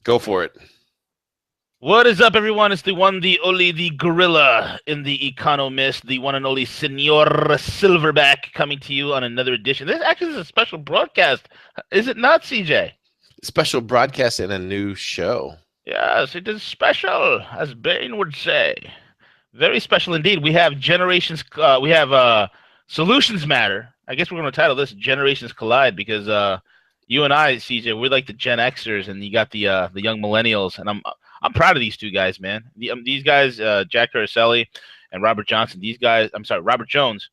Go for it. What is up, everyone? It's the one, the only, the gorilla in the economist, the one and only Senor Silverback, coming to you on another edition. This actually is a special broadcast, is it not, CJ? Special broadcast and a new show. Yes, it is special, as Bane would say. Very special indeed. We have Solutions Matter. I guess we're going to title this Generations Collide because you and I, CJ, we're like the Gen Xers, and you got the young millennials, and I'm proud of these two guys, man. These guys, Jack Caroselli and Robert Johnson. Robert Jones.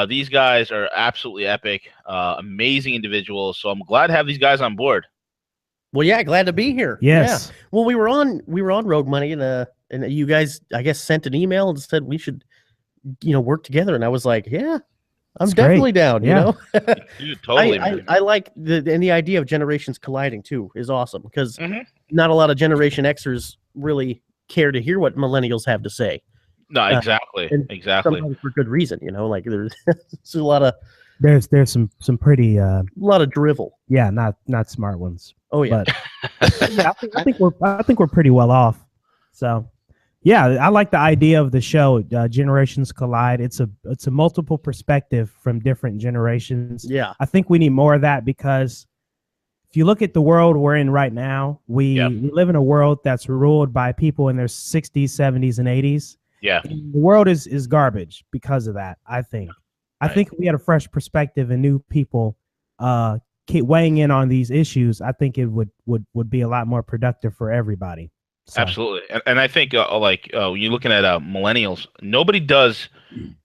These guys are absolutely epic, amazing individuals. So I'm glad to have these guys on board. Well, yeah, glad to be here. Yes. Yeah. Well, we were on Rogue Money, and you guys, I guess, sent an email and said we should, work together. And I was like, yeah, I'm definitely down. Yeah. Dude, totally. I like the idea of generations colliding too is awesome because not a lot of Generation Xers really care to hear what millennials have to say. No, exactly, exactly. Sometimes for good reason, like there's a lot of there's some pretty a lot of drivel. Yeah, not smart ones. Oh yeah, but, yeah. I think we're pretty well off. So, yeah, I like the idea of the show. Generations Collide. It's a multiple perspective from different generations. Yeah, I think we need more of that because if you look at the world we're in right now, we live in a world that's ruled by people in their 60s, 70s, and 80s. Yeah, and the world is garbage because of that. I think. I think if we had a fresh perspective and new people keep weighing in on these issues, I think it would be a lot more productive for everybody. So. Absolutely. And I think when you're looking at millennials, nobody does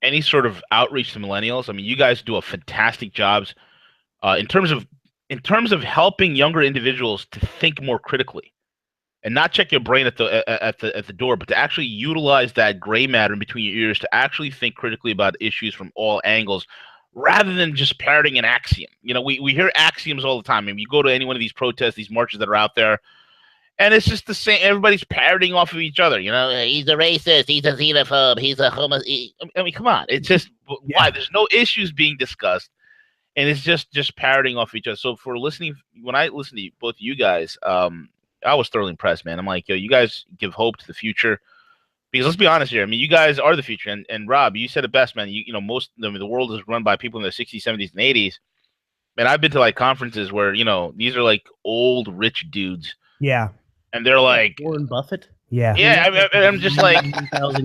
any sort of outreach to millennials. I mean, you guys do a fantastic job in terms of helping younger individuals to think more critically and not check your brain at the door, but to actually utilize that gray matter in between your ears to actually think critically about issues from all angles, rather than just parroting an axiom. We hear axioms all the time. I mean, you go to any one of these protests, these marches that are out there, and it's just the same. Everybody's parroting off of each other. He's a racist, he's a xenophobe, he's a homo. I mean, come on. It's just why there's no issues being discussed, and it's just parroting off each other. So for listening, when I listen to both of you guys, I was thoroughly impressed, man. I'm like, you guys give hope to the future. Because let's be honest here. I mean, you guys are the future. And Rob, you said it best, man. The world is run by people in their 60s, 70s, and 80s. Man, I've been to conferences where, these are old rich dudes. Yeah. And they're like Warren Buffett. Yeah. Yeah. I'm just like,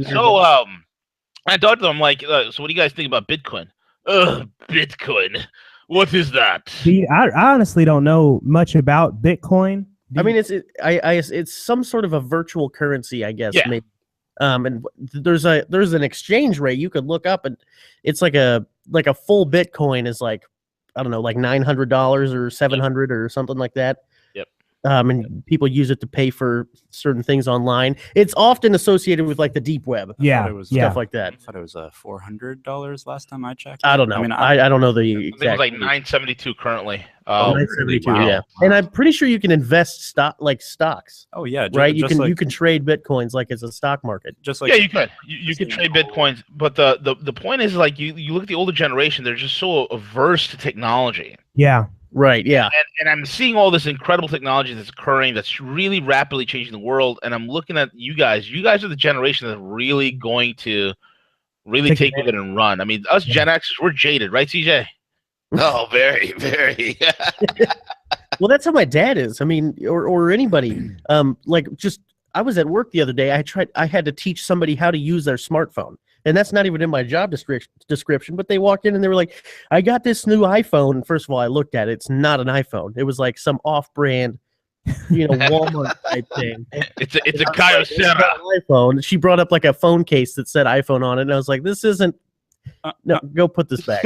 so, I talked to them, I'm like, so what do you guys think about Bitcoin? Bitcoin. What is that? See, I honestly don't know much about Bitcoin. I mean, it's some sort of a virtual currency, I guess. Yeah. Maybe. And there's an exchange rate you could look up, and it's like a full Bitcoin is like, I don't know, like $900 or $700 or something like that. Yep. And people use it to pay for certain things online. It's often associated with the deep web. Yeah. Stuff like that. I thought it was $400 last time I checked. I don't know. I don't know the exact. I think it was $972 currently. 972, wow. Yeah. And I'm pretty sure you can invest stocks. Oh yeah, right. You can trade Bitcoins like it's a stock market. You can. You can trade Bitcoins, but the point is you look at the older generation, they're just so averse to technology. Yeah. Right. Yeah. And I'm seeing all this incredible technology that's occurring that's really rapidly changing the world. And I'm looking at you guys. You guys are the generation that's really going to take with it and run. I mean, us Gen Xers, we're jaded, right, CJ? Oh, very, very. Well, that's how my dad is. I mean, or anybody. I was at work the other day. I had to teach somebody how to use their smartphone. And that's not even in my job description, but they walked in and they were like, I got this new iPhone. And first of all, I looked at it. It's not an iPhone. It was like some off-brand, Walmart type thing. It's a Kyocera iPhone. She brought up a phone case that said iPhone on it. And I was like, this isn't, no, go put this back.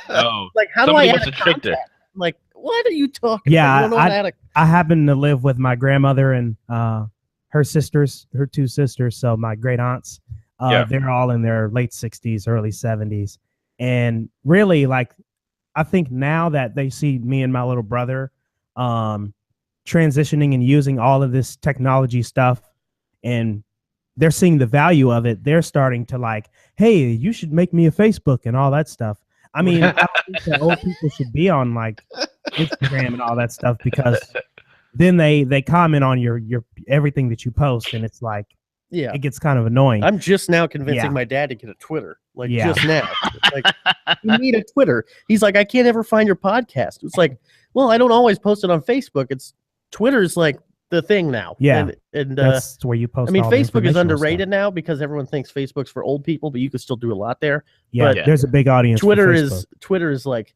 No. How do I add a contact? I'm like, what are you talking about? I happen to live with my grandmother and her two sisters. So my great aunts. They're all in their late 60s, early 70s. And really, I think now that they see me and my little brother transitioning and using all of this technology stuff, and they're seeing the value of it, they're starting to hey, you should make me a Facebook and all that stuff. I mean, I think that old people should be on Instagram and all that stuff because then they comment on your everything that you post, and it's like Yeah. it gets kind of annoying. I'm just now convincing Yeah. my dad to get a Twitter. Like Yeah. just now. Like you need a Twitter. He's like, I can't ever find your podcast. It's like, well, I don't always post it on Facebook. It's Twitter's like the thing now. Yeah. And That's where you post. I mean, all the Facebook is informational underrated stuff. now because everyone thinks Facebook's for old people, but you can still do a lot there. Yeah, but there's a big audience. for Twitter Facebook. is like,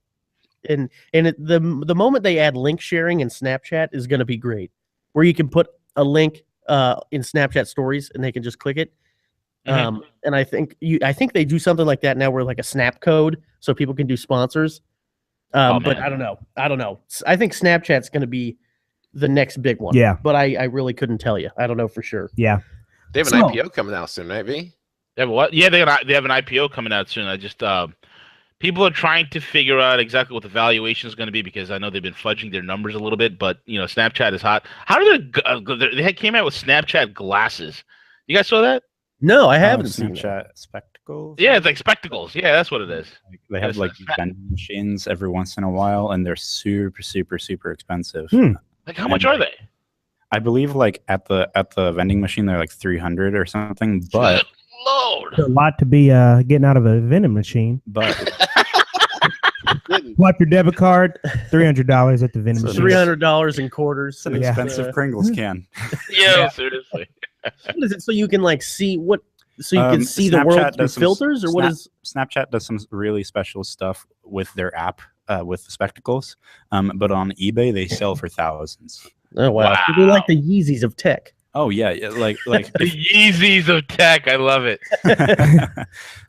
and the moment they add link sharing in Snapchat is going to be great, where you can put a link in Snapchat stories and they can just click it. Mhm. And I think they do something like that now, where like a snap code, so people can do sponsors. But man. I don't know. I think Snapchat's going to be the next big one. Yeah. But I really couldn't tell you. I don't know for sure. Yeah. They have an So- IPO coming out soon, maybe. They have what? Yeah, they have an IPO coming out soon. I just people are trying to figure out exactly what the valuation is going to be, because I know they've been fudging their numbers a little bit. But you know, Snapchat is hot. How did they came out with Snapchat glasses? You guys saw that? No, I haven't seen that. Snapchat spectacles. Yeah, it's like spectacles. Yeah, that's what it is. Like, they have Yes, like Snapchat. vending machines every once in a while, and they're super, super, super expensive. Like, how much are they? I believe like at the vending machine they're like 300 or something, but Good Lord. It's a lot to be getting out of a vending machine. Swipe your debit card, $300 at the vending So machine. $300 in quarters. it's an Yeah. expensive Pringles can. Yeah, seriously. What is it? So you can like see what? So you can see the Snapchat world through does some filters, or what Snap- is? Snapchat does some really special stuff with their app with the spectacles, but on eBay they sell for thousands. Oh wow! So they're like the Yeezys of tech. Oh yeah, like The Yeezys of tech. I love it.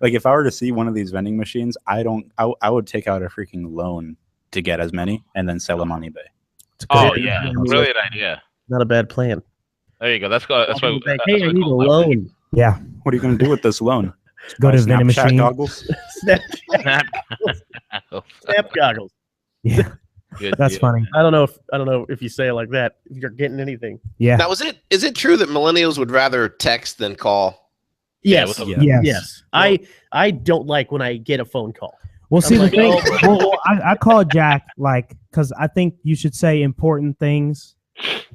like if I were to see one of these vending machines, I would take out a freaking loan to get as many and then sell them on eBay. Oh yeah, brilliant idea. Not a bad plan. There you go. That's why. That's why. Like, hey, I need a loan. Yeah. What are you going to do with this loan? Go to Buy the vending Snapchat machine. goggles? Snap, Snap. snap goggles. Yeah. Good That's deal. funny. I don't know if you say it like that, if you're getting anything. Yeah. Now, is it true that millennials would rather text than call? Yeah, Yes. with Yeah. Yes. Yes. I don't like when I get a phone call. Well, see, like, the thing, oh. well, I called Jack, like, because I think you should say important things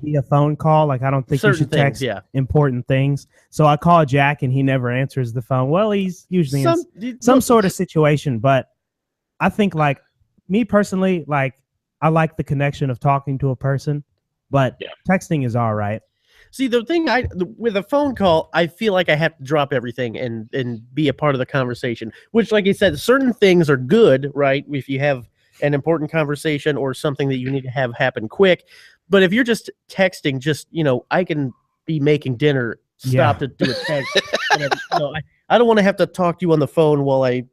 via phone call. Like, I don't think you Certain should text things, yeah. important things. So I called Jack, and he never answers the phone. Well, he's usually in some look, sort of situation, but I think, like, me personally, like, I like the connection of talking to a person, but Yeah. texting is all right. See, the thing with a phone call, I feel like I have to drop everything and be a part of the conversation. Which, like you said, certain things are good, right? If you have an important conversation or something that you need to have happen quick. But if you're just texting, I can be making dinner, stop to do a text. I don't want to have to talk to you on the phone while I.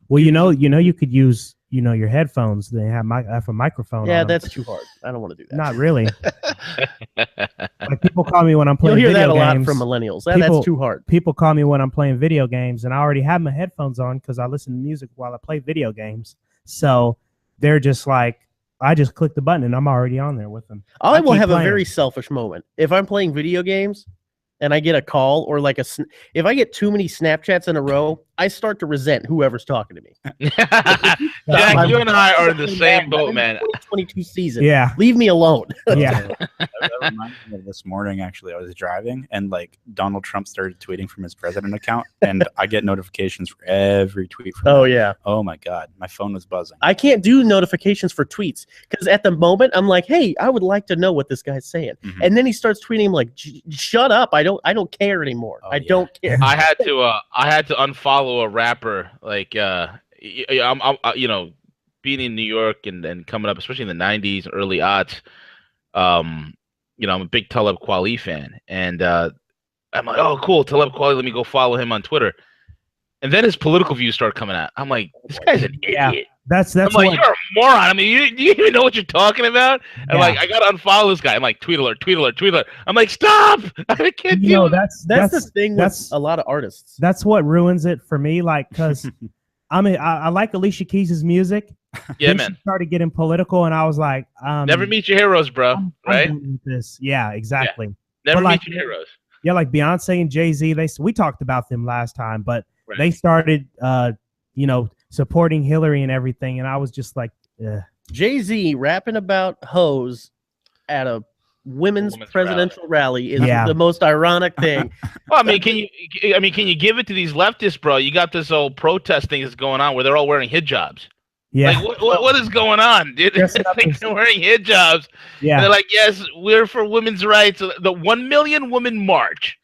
Well, you could use, your headphones. They have a microphone. Yeah, on them. that's too hard. I don't want to do that. Not really. Like, people call me when I'm You'll playing hear that video a lot games. from millennials. People- That's too hard. People call me when I'm playing video games, and I already have my headphones on because I listen to music while I play video games. So they're just like, I just click the button and I'm already on there with them. I will keep have playing. a very selfish moment if I'm playing video games and I get a call or like if I get too many Snapchats in a row, I start to resent whoever's talking to me. Jack, you and I are in the same boat, man. 22 season. Yeah, Leave me alone. yeah. That reminds me of this morning. Actually, I was driving and like Donald Trump started tweeting from his president account, and I get notifications for every tweet. From Oh him. yeah. Oh my god, my phone was buzzing. I can't do notifications for tweets because at the moment I'm like, hey, I would like to know what this guy's saying. Mhm. And then he starts tweeting. I'm like, "Shut up! I don't care anymore. Oh, I yeah. don't care." I had to unfollow a rapper. Like, I'm being in New York and coming up, especially in the '90s, early aughts. I'm a big Talib Kweli fan, and I'm like, oh, cool, Talib Kweli. Let me go follow him on Twitter. And then his political views start coming out. I'm like, this guy's an Yeah. idiot. That's I'm like, what. you're a moron. I mean, you even know what you're talking about? And Yeah. like, I gotta unfollow this guy. I'm like, tweet alert, tweet alert, tweet alert. I'm like, stop! I can't You deal know, with it. That's the thing with that's- a lot of artists. That's what ruins it for me. Like, because I like Alicia Keys' music. Yeah, Then man. She started getting political, and I was like, Never meet your heroes, bro. I'm Right? done with this. Yeah, exactly. Never but like- meet your heroes. Yeah, like Beyonce and Jay-Z, we talked about them last time, but Right. they started, supporting Hillary and everything, and I was just like, Jay-Z rapping about hoes at a women's Women's presidential rally is Yeah. the most ironic thing. Well, I mean, can you give it to these leftists, bro? You got this old protest thing that's going on where they're all wearing hijabs. Yeah. Like, what is going on, dude? Dressing up Like, as- they're wearing hijabs. And Yeah. they're like, yes, we're for women's rights. The 1 million woman march.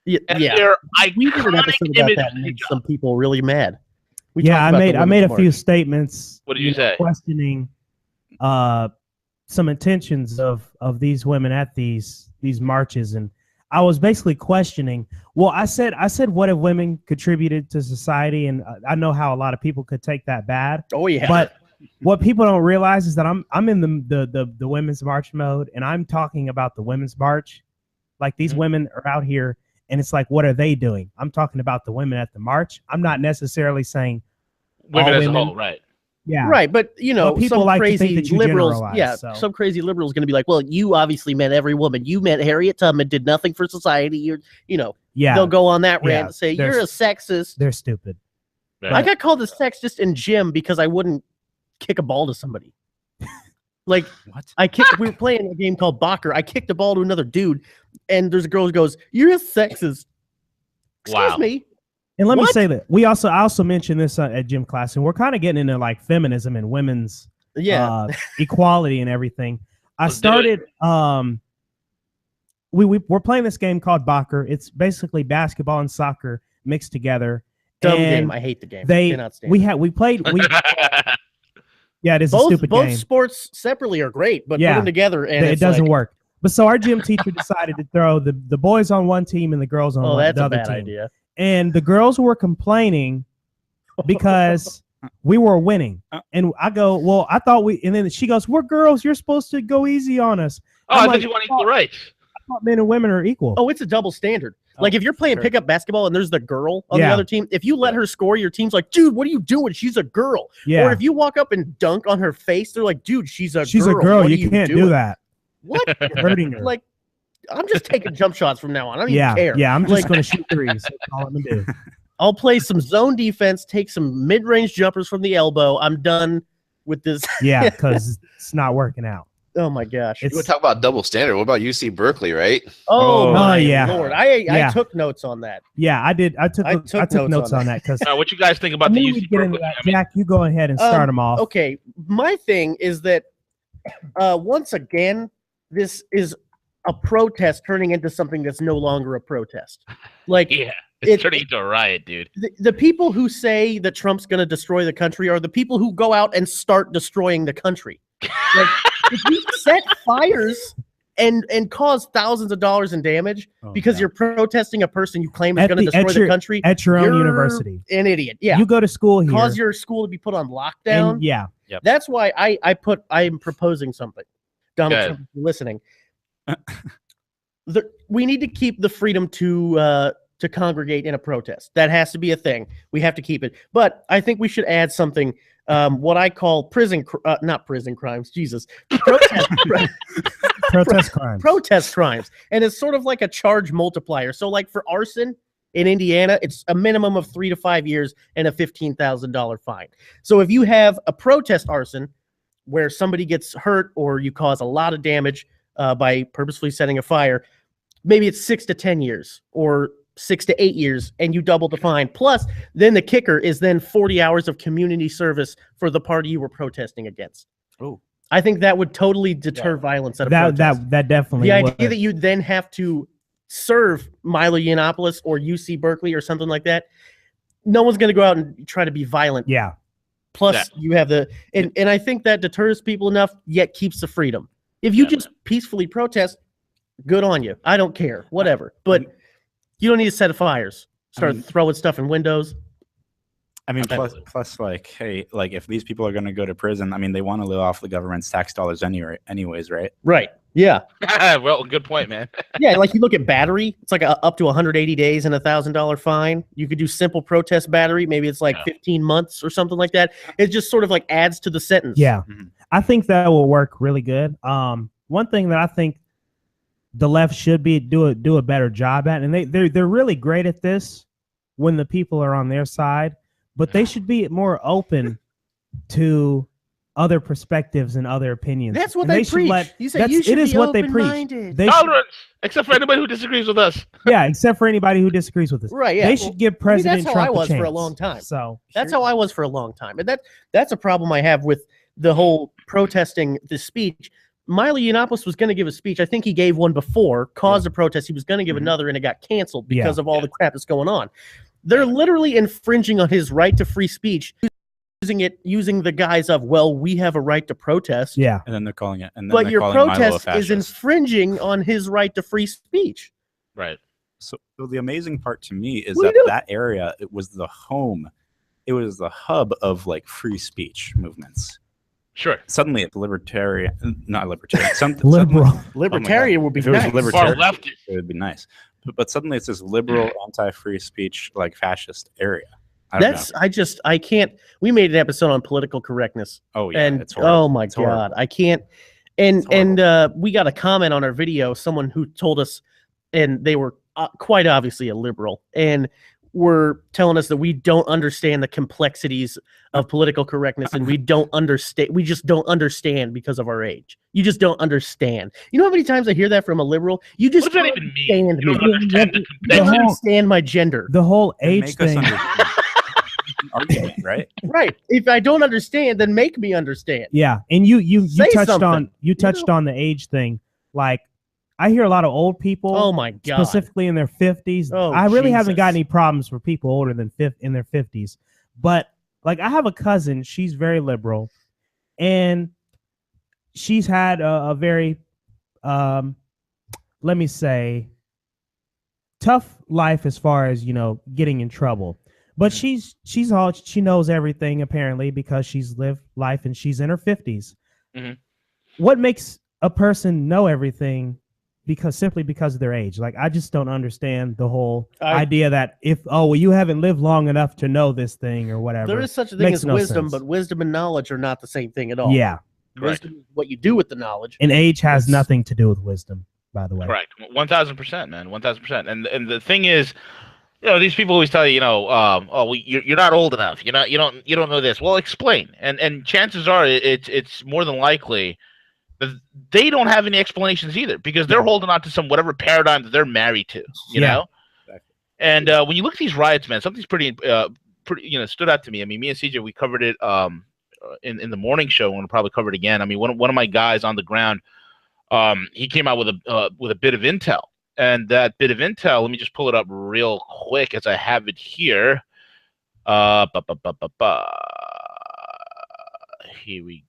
Yeah, And yeah. their We did an iconic episode about image that of and made hijab. some people really mad. We Yeah, talked I about made the I made a Women's few March. statements. What did you say? Questioning some intentions of these women at these marches, and I was basically questioning. Well, I said what have women contributed to society, and I know how a lot of people could take that bad. Oh yeah, But what people don't realize is that I'm in the women's march mode, and I'm talking about the women's march. Like these women are out here, and it's like, what are they doing? I'm talking about the women at the march. I'm not necessarily saying Women all as a women. whole, right? Yeah, right. But you know, But people some like to think crazy that you liberals, generalize, yeah, so. some crazy liberals going to be like, well, you obviously meant every woman. You meant Harriet Tubman did nothing for society. You know, yeah, they'll go on that Yeah, rant and say they're- you're a sexist. they're stupid. Right. I got called a sexist in gym because I wouldn't kick a ball to somebody. Like What? we were playing a game called Bocker. I kicked a ball to another dude, and there's a girl who goes, "You're a sexist." Excuse Wow. me. And let me What? say that I also mentioned this at gym class, and we're kind of getting into like feminism and women's Yeah. equality and everything. I Let's do it. started. We're playing this game called Bocker. It's basically basketball and soccer mixed together. Dumb and game. I hate the game. They Cannot stand we it. had we played. Yeah, it is a both stupid both game. sports separately are great, but Yeah. put them together and It it's doesn't like, work. But so our gym teacher decided to throw the boys on one team and the girls on Oh, that's the a other bad team. idea. And the girls were complaining because we were winning. And I go, well, I thought and then she goes, we're girls. You're supposed to go easy on us. Oh, I I'm thought like, you want equal rights. I thought men and women are equal. Oh, it's a double standard. Like if you're playing sure. pickup basketball and there's the girl on the Yeah. other team, if you let her score, your team's like, dude, what are you doing? She's a girl. Yeah. Or if you walk up and dunk on her face, they're like, dude, she's a She's girl. a girl. What are You can't doing? do that. What? You're hurting her. Like, I'm just taking jump shots from now on. I don't yeah. even care. Yeah. I'm just Like- going to shoot threes. That's all I'm going to do. I'll play some zone defense, take some mid-range jumpers from the elbow. I'm done with this. Yeah. Because it's not working out. Oh my gosh. You want to talk about double standard? What about UC Berkeley, right? Oh, Oh, my yeah. Lord. I Yeah. took notes on that. Yeah, I did. I took notes on that because What you guys think about the UC get into Berkeley? that. I mean, Jack, you go ahead and start them off. Okay, my thing is that once again, this is a protest turning into something that's no longer a protest. Like yeah, it's It- turning into a riot, dude. the people who say that Trump's going to destroy the country are the people who go out and start destroying the country. Like if you set fires and cause thousands of dollars in damage because you're protesting a person you claim is At going to the- destroy at the your- country, At your own you're university. an idiot. Yeah, You go to school here. cause your school to be put on lockdown. and yeah. That's why I'm proposing something. Donald Go ahead. Trump, if you're listening. We need to keep the freedom to congregate in a protest. That has to be a thing. We have to keep it. But I think we should add something. What I call not prison crimes. Jesus, protest, Protest crimes. protest crimes, and it's sort of like a charge multiplier. So, like for arson in Indiana, it's a minimum of 3 to 5 years and a $15,000 fine. So, if you have a protest arson where somebody gets hurt or you cause a lot of damage by purposefully setting a fire, maybe it's 6 to 10 years or 6 to 8 years, and you double the fine. Plus, then the kicker is then 40 hours of community service for the party you were protesting against. Oh. I think that would totally deter violence at a protest. That definitely The idea would. that you then have to serve Milo Yiannopoulos or UC Berkeley or something like that, no one's going to go out and try to be violent. Yeah. Plus, you have and I think that deters people enough, yet keeps the freedom. If you just peacefully protest, good on you. I don't care, whatever. But you don't need to set fires. Start throwing stuff in windows. I mean, plus, like, hey, like, if these people are going to go to prison, I mean, they want to live off the government's tax dollars anyways, right? Right. Yeah. Well, good point, man. Yeah. Like you look at battery, it's like up to 180 days and $1,000 fine. You could do simple protest battery. Maybe it's like 15 months or something like that. It just sort of like adds to the sentence. Yeah. Mhm. I think that will work really good. One thing that I think the left should do a better job at, and they're really great at this when the people are on their side, but they should be more open to other perspectives and other opinions. That's what And they should preach. You said you it should is be what they preach. open-minded. They should, Tolerance, except for anybody who disagrees with us. yeah, except for anybody who disagrees with us. Right, yeah. They should give President that's how Trump I was a chance. for a long time. So That's how I was for a long time. And that's a problem I have with the whole protesting the speech. Milo Yiannopoulos was going to give a speech. I think he gave one before, caused a protest. He was going to give another, and it got canceled because of all the crap that's going on. They're literally infringing on his right to free speech, using the guise of, well, we have a right to protest. yeah. And then they're calling it. And then But they're your calling Milo a protest is fascist. infringing on his right to free speech. Right. So the amazing part to me is What are you that doing? that area, it was the home, it was the hub of like free speech movements. Sure. Suddenly, it's not libertarian, Liberal. Libertarian would be If it was nice. libertarian, Far leftist. it would be nice. But suddenly, it's this liberal, anti-free speech, like fascist area. I don't know. I can't. We made an episode on political correctness. Oh yeah, And it's horrible. oh my It's horrible. God, I can't. And we got a comment on our video, someone who told us, and they were quite obviously a liberal, and were telling us that we don't understand the complexities of political correctness, and we don't understand. We just don't understand because of our age. You just don't understand. You know how many times I hear that from a liberal? You just What does that don't even mean? understand You don't me. understand the You don't complexity. understand my gender. The whole And age make us thing. understand. Argument, right? Right. If I don't understand, then make me understand. Yeah, and you Say touched something, on on the age thing. Like, I hear a lot of old people, Oh my God. specifically in their 50s. Oh, I really haven't got Jesus. any problems for people older than in their 50s. But like, I have a cousin, she's very liberal, and she's had a very, let me say, tough life as far as, getting in trouble. But she knows everything apparently because she's lived life and she's in her 50s. Mhm. What makes a person know everything simply because of their age? Like, I just don't understand the whole idea that you haven't lived long enough to know this thing or whatever. There is such a thing Makes as no wisdom, sense. but wisdom and knowledge are not the same thing at all. Yeah, Wisdom is what you do with the knowledge. and age has It's- nothing to do with wisdom, by the way. Correct. 1000%, man. 1000%. And the thing is, these people always tell you, you're not old enough. You don't know this. Well, explain. And chances are it's more than likely that they don't have any explanations either because they're holding on to some whatever paradigm that they're married to. You know. Exactly. And when you look at these riots, man, something's pretty stood out to me. I mean, me and CJ, we covered it in the morning show, and we'll probably cover it again. I mean, one of my guys on the ground, he came out with a bit of intel. And that bit of intel, let me just pull it up real quick as I have it here. Here we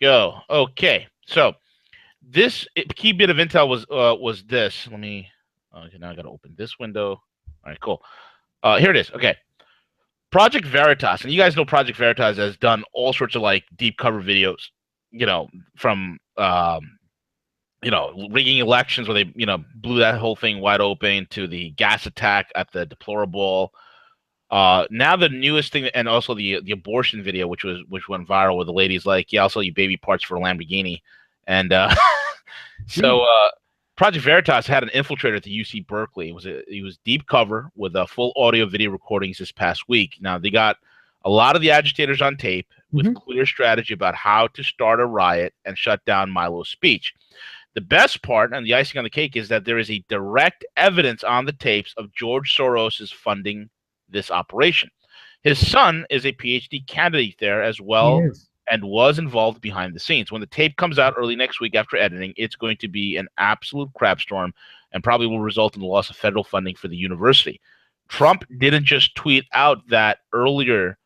go. Okay, so this key bit of intel was this. Let me. Okay, now I got to open this window. All right, cool. Here it is. Okay, Project Veritas, and you guys know Project Veritas has done all sorts of like deep cover videos. From rigging elections where they, blew that whole thing wide open to the gas attack at the deplorable. Now the newest thing, and also the abortion video, which went viral, where the lady's like, "Yeah, I'll sell you baby parts for a Lamborghini," and so Project Veritas had an infiltrator at the UC Berkeley. It was deep cover with full audio video recordings this past week. Now they got a lot of the agitators on tape with clear strategy about how to start a riot and shut down Milo's speech. The best part and the icing on the cake is that there is a direct evidence on the tapes of George Soros funding this operation. His son is a PhD candidate there as well and was involved behind the scenes. When the tape comes out early next week after editing, it's going to be an absolute crap storm and probably will result in the loss of federal funding for the university. Trump didn't just tweet out that earlier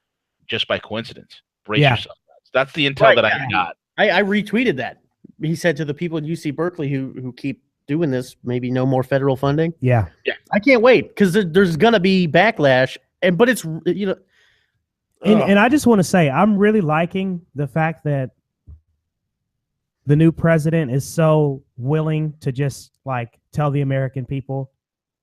just by coincidence. Brace yourself. That's the intel that I got. I retweeted that. He said to the people at UC Berkeley who keep doing this, maybe no more federal funding. Yeah. I can't wait because there's gonna be backlash, but it's And I just want to say, I'm really liking the fact that the new president is so willing to just like tell the American people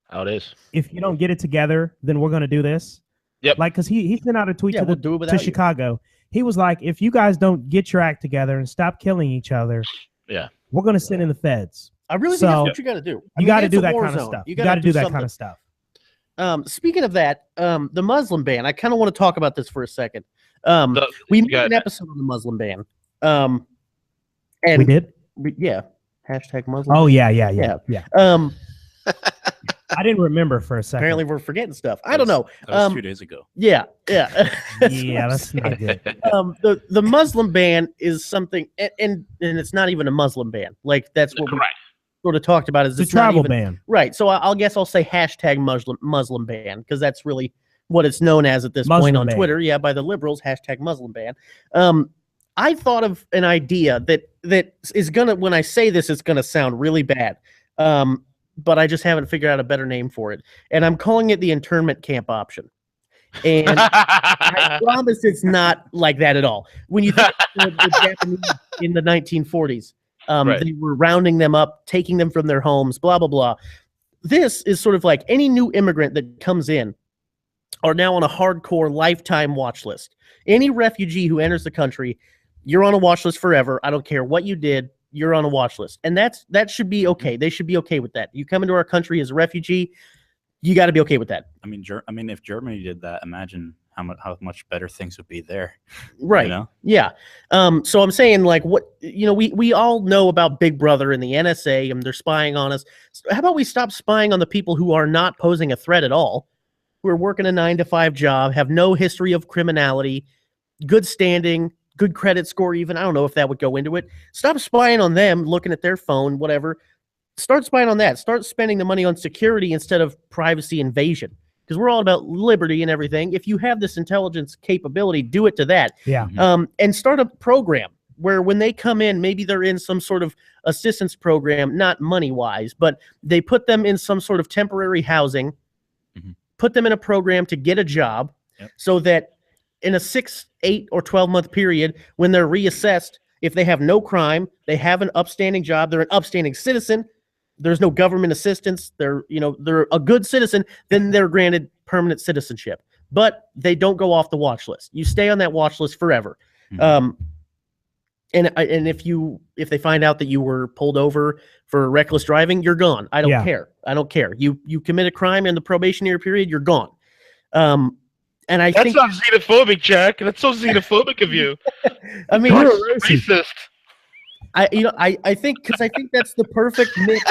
how it is. If you don't get it together, then we're going to do this. Yep. Like, because he sent out a tweet to Chicago. He was like, if you guys don't get your act together and stop killing each other, we're going to send in the feds. I really think that's what you got to do. You got to do that kind of stuff. You got to do that kind of stuff. Speaking of that, the Muslim ban, I kind of want to talk about this for a second. We made an episode on the Muslim ban, And We did. yeah. Hashtag Muslim. Oh yeah. I didn't remember for a second. Apparently we're forgetting stuff. I don't know. That was 2 days ago. Yeah. Yeah, that's not good. The Muslim ban is something, and it's not even a Muslim ban. Like that's what we Correct. sort of talked about. Is It's a it's not travel even, ban. right? So I'll guess I'll say hashtag Muslim ban because that's really what it's known as at this point Muslim on ban. Twitter. Yeah, by the liberals, hashtag Muslim ban. I thought of an idea that is gonna. When I say this, it's gonna sound really bad. But I just haven't figured out a better name for it, and I'm calling it the internment camp option. And I promise it's not like that at all. When you think of the Japanese in the 1940s, Right. they were rounding them up, taking them from their homes, blah, blah, blah. This is sort of like any new immigrant that comes in are now on a hardcore lifetime watch list. Any refugee who enters the country, you're on a watch list forever. I don't care what you did, you're on a watch list. And that should be okay. They should be okay with that. You come into our country as a refugee, you got to be okay with that. I mean, if Germany did that, imagine how much better things would be there. Right. You know? Yeah. So I'm saying, like, what, we all know about Big Brother and the NSA and they're spying on us. How about we stop spying on the people who are not posing a threat at all, who are working a 9-to-5 job, have no history of criminality, good standing, good credit score even. I don't know if that would go into it. Stop spying on them, looking at their phone, whatever. Start spying on that. Start spending the money on security instead of privacy invasion. Because we're all about liberty and everything. If you have this intelligence capability, do it to that. Yeah. And start a program where when they come in, maybe they're in some sort of assistance program, not money-wise, but they put them in some sort of temporary housing, put them in a program to get a job, so that in a 6, 8, or 12-month period, when they're reassessed, if they have no crime, they have an upstanding job, they're an upstanding citizen, there's no government assistance, they're a good citizen, then they're granted permanent citizenship. But they don't go off the watch list. You stay on that watch list forever. And if they find out that you were pulled over for reckless driving, you're gone. I don't care. I don't care. You commit a crime in the probationary period, you're gone. And I That's think not xenophobic, Jack. That's so xenophobic of you. I mean, You're racist. I think that's the perfect mix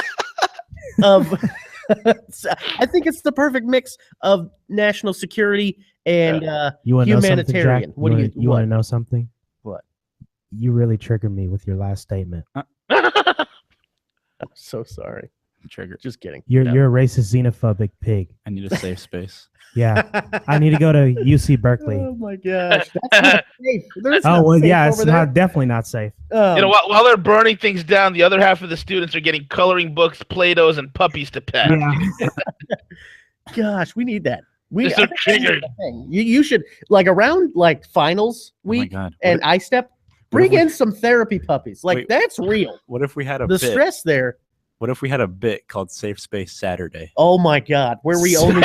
of I think it's the perfect mix of national security and You want to know something, humanitarian. Jack? What do you You want to know something? What? You really triggered me with your last statement. I'm so sorry. Trigger. Just kidding. You're No. you're a racist, xenophobic pig. I need a safe space. Yeah, I need to go to UC Berkeley. Oh my gosh, that's not safe. There's Oh not well, safe yeah, it's over there. not definitely not safe. You know, while they're burning things down, the other half of the students are getting coloring books, Play-Dohs, and puppies to pet. Yeah. Gosh, we need that. They're so I think that's triggered. the thing. You should, like, around like finals Oh my week God. and iStep, what bring if we- in some therapy puppies. Like, Wait. that's real. What if we had a The bit? stress there. What if we had a bit called Safe Space Saturday? Oh my God, where we only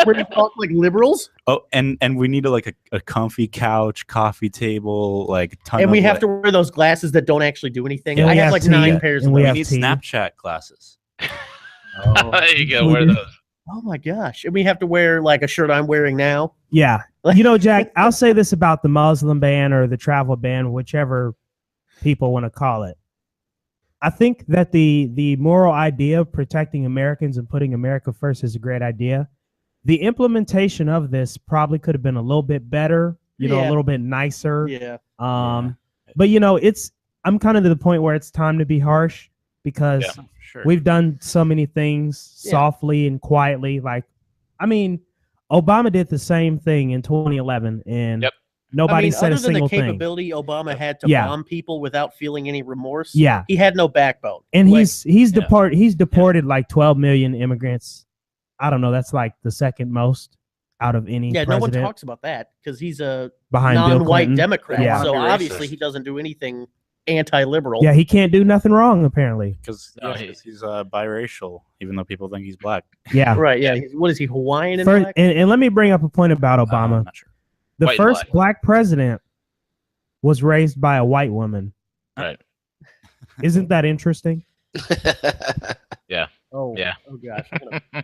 where we talk like liberals, Oh, and we need a comfy couch, coffee table, like ton and of we have like- to wear those glasses that don't actually do anything. And I we have have like tea, 9 yeah, pairs and of we We those. have need tea. Snapchat glasses. There you go. Where are those? Oh my gosh, and we have to wear like a shirt I'm wearing now. Yeah. You know, Jack, I'll say this about the Muslim ban or the travel ban, whichever people want to call it. I think that the moral idea of protecting Americans and putting America first is a great idea. The implementation of this probably could have been a little bit better, a Yeah. little bit nicer. Yeah. But I'm kind of to the point where it's time to be harsh because Yeah. Sure. we've done so many things Yeah. softly and quietly. Like, I mean, Obama did the same thing in 2011, and Yep. nobody I mean, said other a than the single thing. capability Obama had to Yeah. bomb people without feeling any remorse, Yeah, he had no backbone. and Like, he's deported like 12 million immigrants. I don't know. That's like the second most out of any yeah, no one president talks about that because he's a behind Bill non-white Clinton. Democrat. Yeah. So Be obviously racist. he doesn't do anything anti-liberal. Yeah, he can't do nothing wrong apparently. Because No, he's biracial, even though people think he's black. Yeah. Right. Yeah. What is he, Hawaiian and First, black? and let me bring up a point about Obama. I'm not sure. The White first black. black president was raised by a white woman. Right. Isn't that interesting? Oh, Yeah. Yeah. Oh gosh,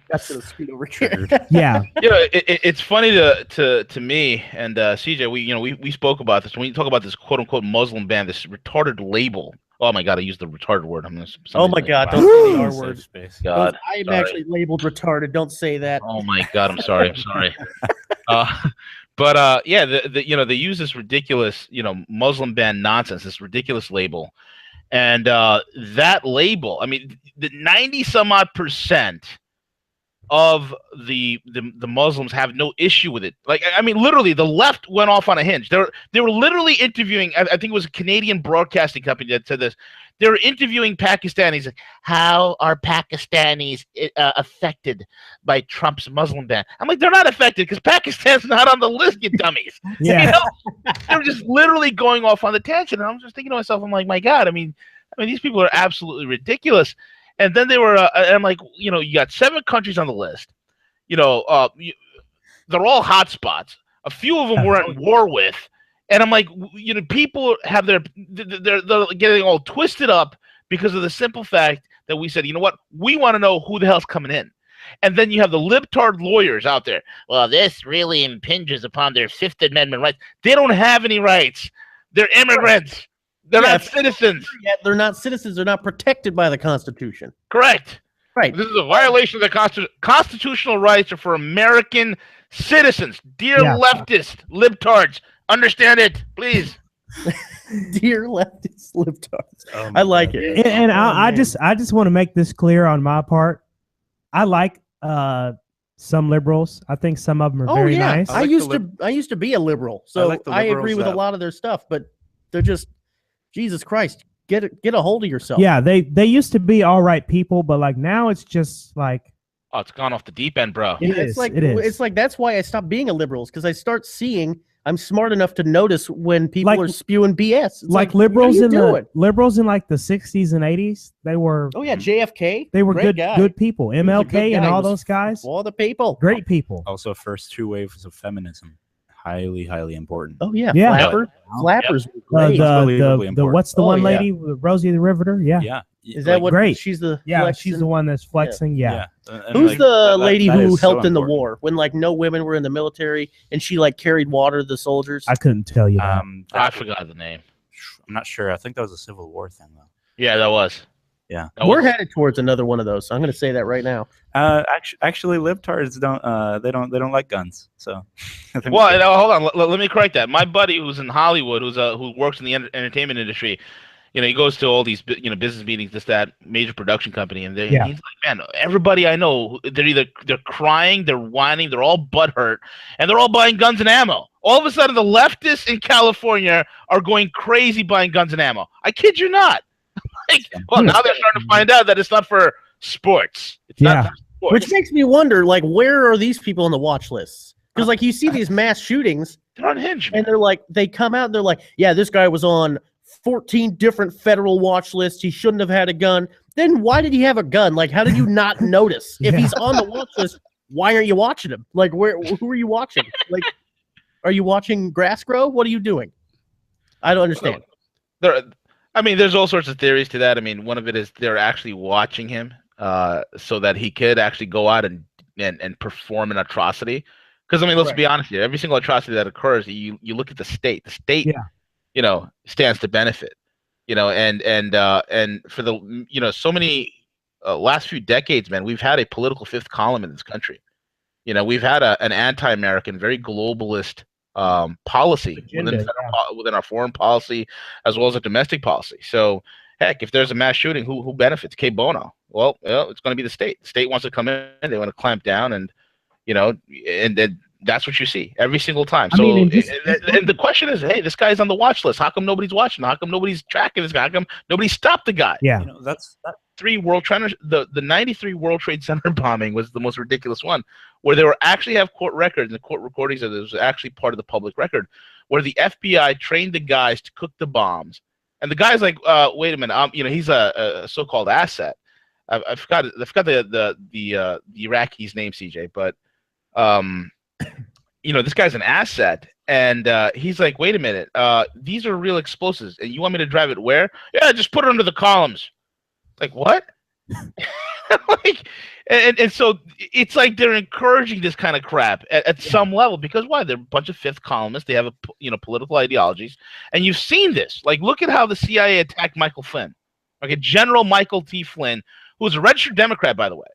that's gonna scoot over here. Yeah. It's funny to me and CJ. We spoke about this when you talk about this quote unquote Muslim ban, this retarded label. Oh my God, I used the retarded word. Oh my God, wow. don't say the R word. God, I am sorry. actually labeled retarded. Don't say that. Oh my God, I'm sorry. I'm sorry. Yeah, they use this ridiculous Muslim ban nonsense, this ridiculous label, and that label. I mean, the 90 some odd percent of the Muslims have no issue with it. Like, I mean, literally, the left went off on a hinge. They were literally interviewing. I think it was a Canadian broadcasting company that said this. They were interviewing Pakistanis. Like, how are Pakistanis affected by Trump's Muslim ban? I'm like, they're not affected because Pakistan's not on the list, you dummies. Yeah. They were just literally going off on the tangent. And I'm just thinking to myself, I'm like, my God, I mean, these people are absolutely ridiculous. And then they were, and I'm like, you got 7 countries on the list. They're all hot spots. A few of them we're at war with. And I'm like, people have they're getting all twisted up because of the simple fact that we said, you know what, we want to know who the hell's coming in. And then you have the libtard lawyers out there. Well, this really impinges upon their Fifth Amendment rights. They don't have any rights. They're immigrants. They're not citizens. Yet they're not citizens. They're not protected by the Constitution. Correct. Right. This is a violation of the constitutional rights are for American citizens. Dear leftist libtards, understand it, please. Dear leftist libtards. I like it. And I just want to make this clear on my part. I like some liberals. I think some of them are very nice. I used to be a liberal, so I agree with a lot of their stuff, but they're just, Jesus Christ, get a hold of yourself. Yeah, they used to be all right people, but like now it's just like, oh, it's gone off the deep end, bro. It's like that's why I stopped being a liberal, because I start seeing I'm smart enough to notice when people are spewing BS. It's like liberals in the like the 60s and 80s, they were JFK. They were good people. MLK and all those guys. All the people. Great people. Also, first 2 waves of feminism. Highly, highly important. Oh yeah. Flappers. The what's the one lady, Rosie the Riveter? Yeah. Is that what? Great. She's the she's the one that's flexing. Yeah. Who's the lady who helped in the war when like no women were in the military and she like carried water to the soldiers? I couldn't tell you that. I forgot the name. I'm not sure. I think that was a Civil War thing though. Yeah, that was. Yeah, we're headed towards another one of those. So I'm going to say that right now. Actually, libtards don't like guns. So, well, hold on. Let me correct that. My buddy who's in Hollywood, who works in the entertainment industry, he goes to all these business meetings, that major production company, and he's like, man, everybody I know, they're crying, they're whining, they're all butthurt, and they're all buying guns and ammo. All of a sudden, the leftists in California are going crazy buying guns and ammo. I kid you not. Well, now they're starting to find out that it's not for sports. It's not for sports. Which makes me wonder, like, where are these people on the watch lists? Because, like, you see these mass shootings, they're unhinged, and they're like, they come out and they're like, yeah, this guy was on 14 different federal watch lists. He shouldn't have had a gun. Then why did he have a gun? Like, how did you not notice? If he's on the watch list, why aren't you watching him? Like, who are you watching? Like, are you watching grass grow? What are you doing? I don't understand. There's all sorts of theories to that. I mean, one of it is they're actually watching him so that he could actually go out and perform an atrocity. Because, let's be honest here. Every single atrocity that occurs, you look at the state. The state, stands to benefit. And for the, so many last few decades, man, we've had a political fifth column in this country. We've had an anti-American, very globalist policy within our foreign policy as well as a domestic policy. So heck, if there's a mass shooting, who benefits? Que bono. Well, it's going to be the state. The state wants to come in, they want to clamp down, and and that's what you see every single time. So and the question is, hey, this guy's on the watch list. How come nobody's watching? How come nobody's tracking this guy? How come nobody stopped the guy? Yeah, that's that. The 93 World Trade Center bombing was the most ridiculous one, where they actually have court records and the court recordings of this was actually part of the public record, where the FBI trained the guys to cook the bombs, and the guy's like, wait a minute, he's a so-called asset. I forgot the Iraqi's name, CJ, but this guy's an asset, and he's like, wait a minute, these are real explosives, and you want me to drive it where? Yeah, just put it under the columns. Like, what? And so it's like they're encouraging this kind of crap at some level because why? They're a bunch of fifth columnists. They have political ideologies, and you've seen this. Like, look at how the CIA attacked Michael Flynn, okay, General Michael T. Flynn, who is a registered Democrat, by the way,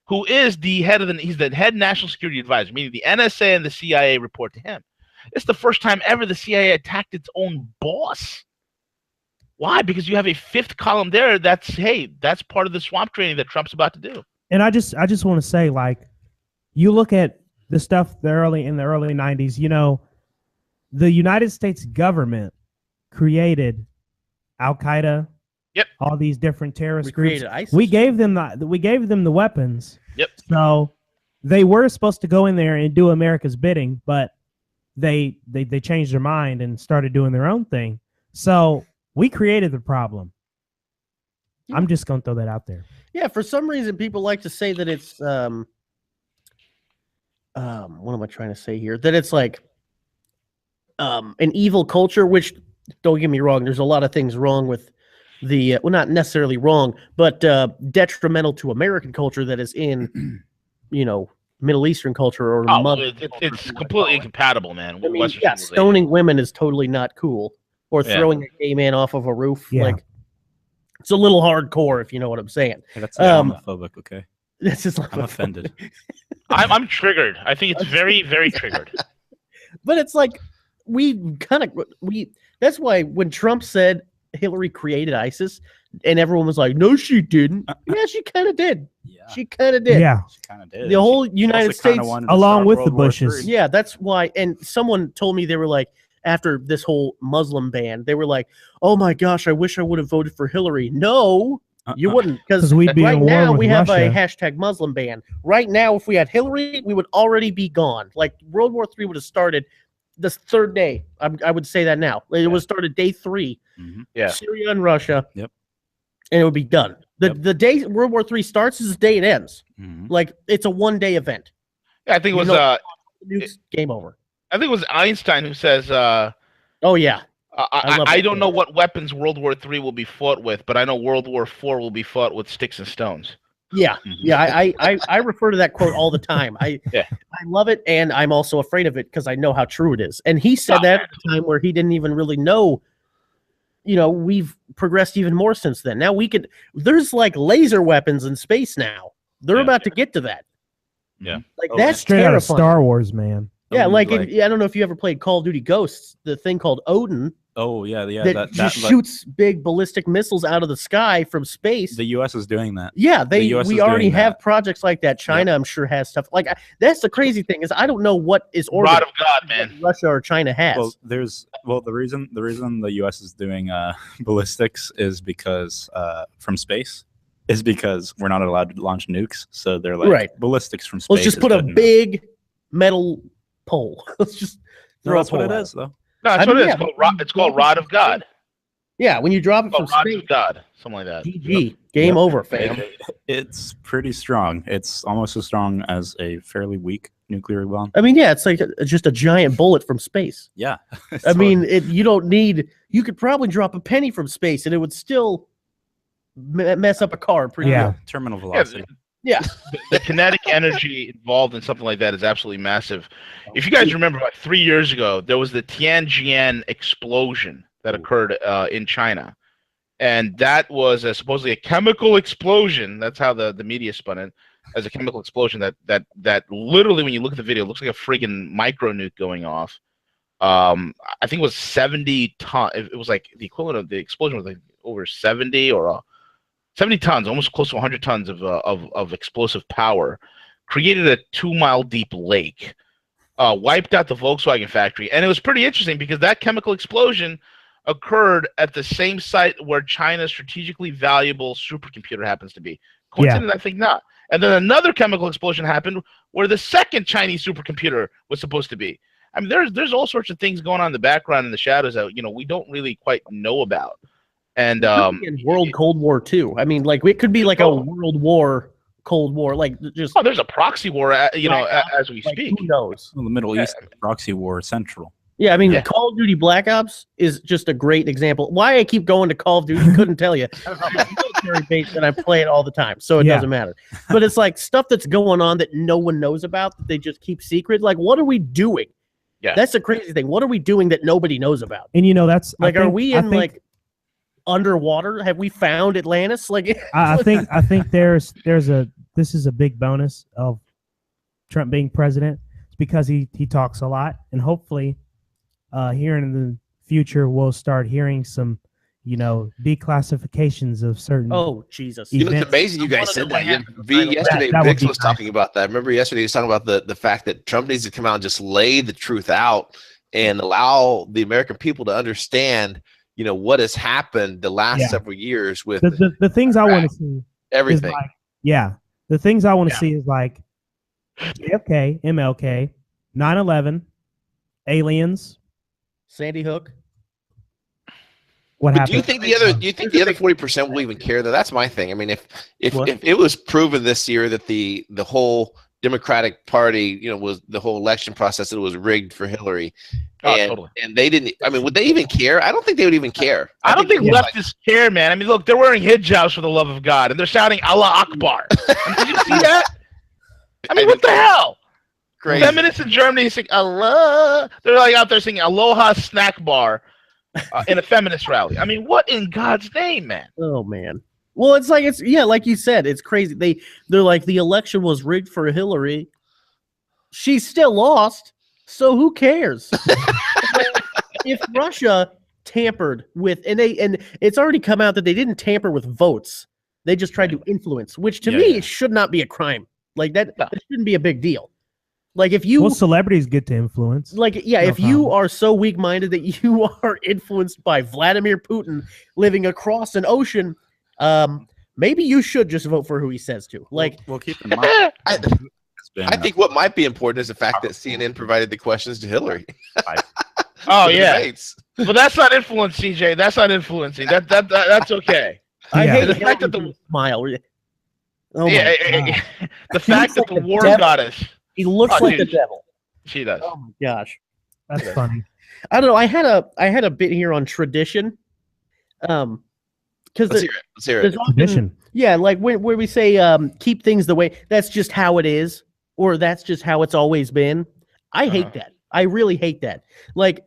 who is the head of he's the head national security advisor, meaning the NSA and the CIA report to him. It's the first time ever the CIA attacked its own boss. Why? Because you have a fifth column there. That's part of the swamp training that Trump's about to do. And I just want to say, like, you look at the stuff in the early 90s, you know, the United States government created Al Qaeda, all these different terrorist groups. ISIS. We gave them the weapons. Yep. So they were supposed to go in there and do America's bidding, but they changed their mind and started doing their own thing. So we created the problem. I'm just gonna throw that out there. Yeah, for some reason, people like to say that it's what am I trying to say here? That it's like an evil culture. Which, don't get me wrong, there's a lot of things wrong with the well, not necessarily wrong, but detrimental to American culture that is in, Middle Eastern culture or it's completely incompatible, man. I mean, stoning women is totally not cool, or throwing a gay man off of a roof, like. It's a little hardcore, if you know what I'm saying. Hey, that's Islamophobic, okay? This is I'm offended. I'm triggered. I think it's very, very triggered. But it's like that's why when Trump said Hillary created ISIS, and everyone was like, "No, she didn't." Yeah, she kind of did. Yeah. She kind of did. Yeah, she kind of did. The whole United States, along with the Bushes. Yeah, that's why. And someone told me, they were like, after this whole Muslim ban, they were like, "Oh my gosh, I wish I would have voted for Hillary." No, you wouldn't, because we'd be right in war now with we have Russia. a hashtag Muslim ban. Right now, if we had Hillary, we would already be gone. Like World War III would have started this third day. I would say that now. It would have started day 3. Mm-hmm. Yeah, Syria and Russia. Yep. And it would be done. The day World War III starts is the day it ends. Mm-hmm. Like it's a one-day event. Yeah, I think it was nukes, game over. I think it was Einstein who says, "Oh yeah, I don't know what weapons World War III will be fought with, but I know World War IV will be fought with sticks and stones." Yeah, yeah. I refer to that quote all the time. I love it, and I'm also afraid of it because I know how true it is. And he said that at a time where he didn't even really know. We've progressed even more since then. Now there's like laser weapons in space now. They're about to get to that. Yeah, like that's straight out of terrifying. Star Wars, man. Yeah, I don't know if you ever played Call of Duty Ghosts, the thing called Odin. Oh yeah, that just shoots big ballistic missiles out of the sky from space. The U.S. is doing that. Yeah, we already have projects like that. China, I'm sure, has stuff like that's the crazy thing is I don't know what is orbiting. Rod of God, man. Russia or China has. Well, the reason the U.S. is doing ballistics is because from space. Is because we're not allowed to launch nukes, so they're like ballistics from space. Let's just put a big metal pole. Let's just throw that's what it is, though. No, that's what it is. It's called Rod of God. Yeah, when you drop it from Rod space, of God, something like that. GG, game over, fam. It's pretty strong. It's almost as strong as a fairly weak nuclear bomb. I mean, yeah, it's like just a giant bullet from space. Yeah, I mean, you don't need. You could probably drop a penny from space, and it would still mess up a car pretty good. Terminal velocity. Yeah. The kinetic energy involved in something like that is absolutely massive. If you guys remember, about 3 years ago, there was the Tianjin explosion that occurred in China. And that was supposedly a chemical explosion. That's how the media spun it, as a chemical explosion that literally, when you look at the video, looks like a friggin' micro nuke going off. I think it was 70 tons. It was like the equivalent of the explosion was like over 70 tons, almost close to 100 tons of explosive power, created a 2-mile deep lake, wiped out the Volkswagen factory. And it was pretty interesting because that chemical explosion occurred at the same site where China's strategically valuable supercomputer happens to be. Coincidence? I think not. And then another chemical explosion happened where the second Chinese supercomputer was supposed to be. I mean, there's all sorts of things going on in the background, in the shadows that we don't really quite know about. And Cold War II. I mean, like it could be like a World War, Cold War, like just. Oh, there's a proxy war, as we speak. Who knows? Well, the Middle East proxy war central. Yeah, I mean, Call of Duty Black Ops is just a great example. Why I keep going to Call of Duty, couldn't tell you. It's military based, and I play it all the time, so it doesn't matter. But it's like stuff that's going on that no one knows about that they just keep secret. Like, what are we doing? Yeah, that's the crazy thing. What are we doing that nobody knows about? And that's like, are we in like underwater? Have we found Atlantis? Like, I think this is a big bonus of Trump being president. It's because he talks a lot, and hopefully, here in the future, we'll start hearing some, declassifications of certain. Oh, Jesus! You know, it's amazing you guys said that. Yesterday, Vix was talking about that. I remember yesterday he was talking about the fact that Trump needs to come out and just lay the truth out and allow the American people to understand, what has happened the last several years with the things I want to see. Everything. The things I want to see is like JFK, MLK, 9/11, aliens, Sandy Hook. What happened? Do you think the other 40% will even care though? That's my thing. I mean, if it was proven this year that the whole Democratic Party, was the whole election process that it was rigged for Hillary, and they didn't. I mean, would they even care? I don't think they would even care. I don't think leftists care, man. I mean, look, they're wearing hijabs for the love of God, and they're shouting Allah Akbar. Did you see that? I mean, what the hell? Crazy. Feminists in Germany sing Allah. They're like out there singing Aloha Snack Bar in a feminist rally. I mean, what in God's name, man? Oh man. Well, it's like like you said, it's crazy. They're like the election was rigged for Hillary. She still lost, so who cares? If Russia tampered with, and it's already come out that they didn't tamper with votes. They just tried to influence, which to me it should not be a crime. Like that shouldn't be a big deal. Like if you celebrities get to influence. Like if you are so weak-minded that you are influenced by Vladimir Putin living across an ocean, maybe you should just vote for who he says to. Like, we'll keep in mind. I think what might be important is the fact that CNN provided the questions to Hillary. Oh yeah, but that's not influence, CJ. That's not influencing. That's okay. I hate the fact that the smile. Oh the fact that the war goddess. He looks like the devil. She does. Oh my gosh, that's funny. I don't know. I had a bit here on tradition. Because let's hear it. Tradition. Yeah, like where we say keep things the way that's just how it is, or that's just how it's always been. I hate that. I really hate that. Like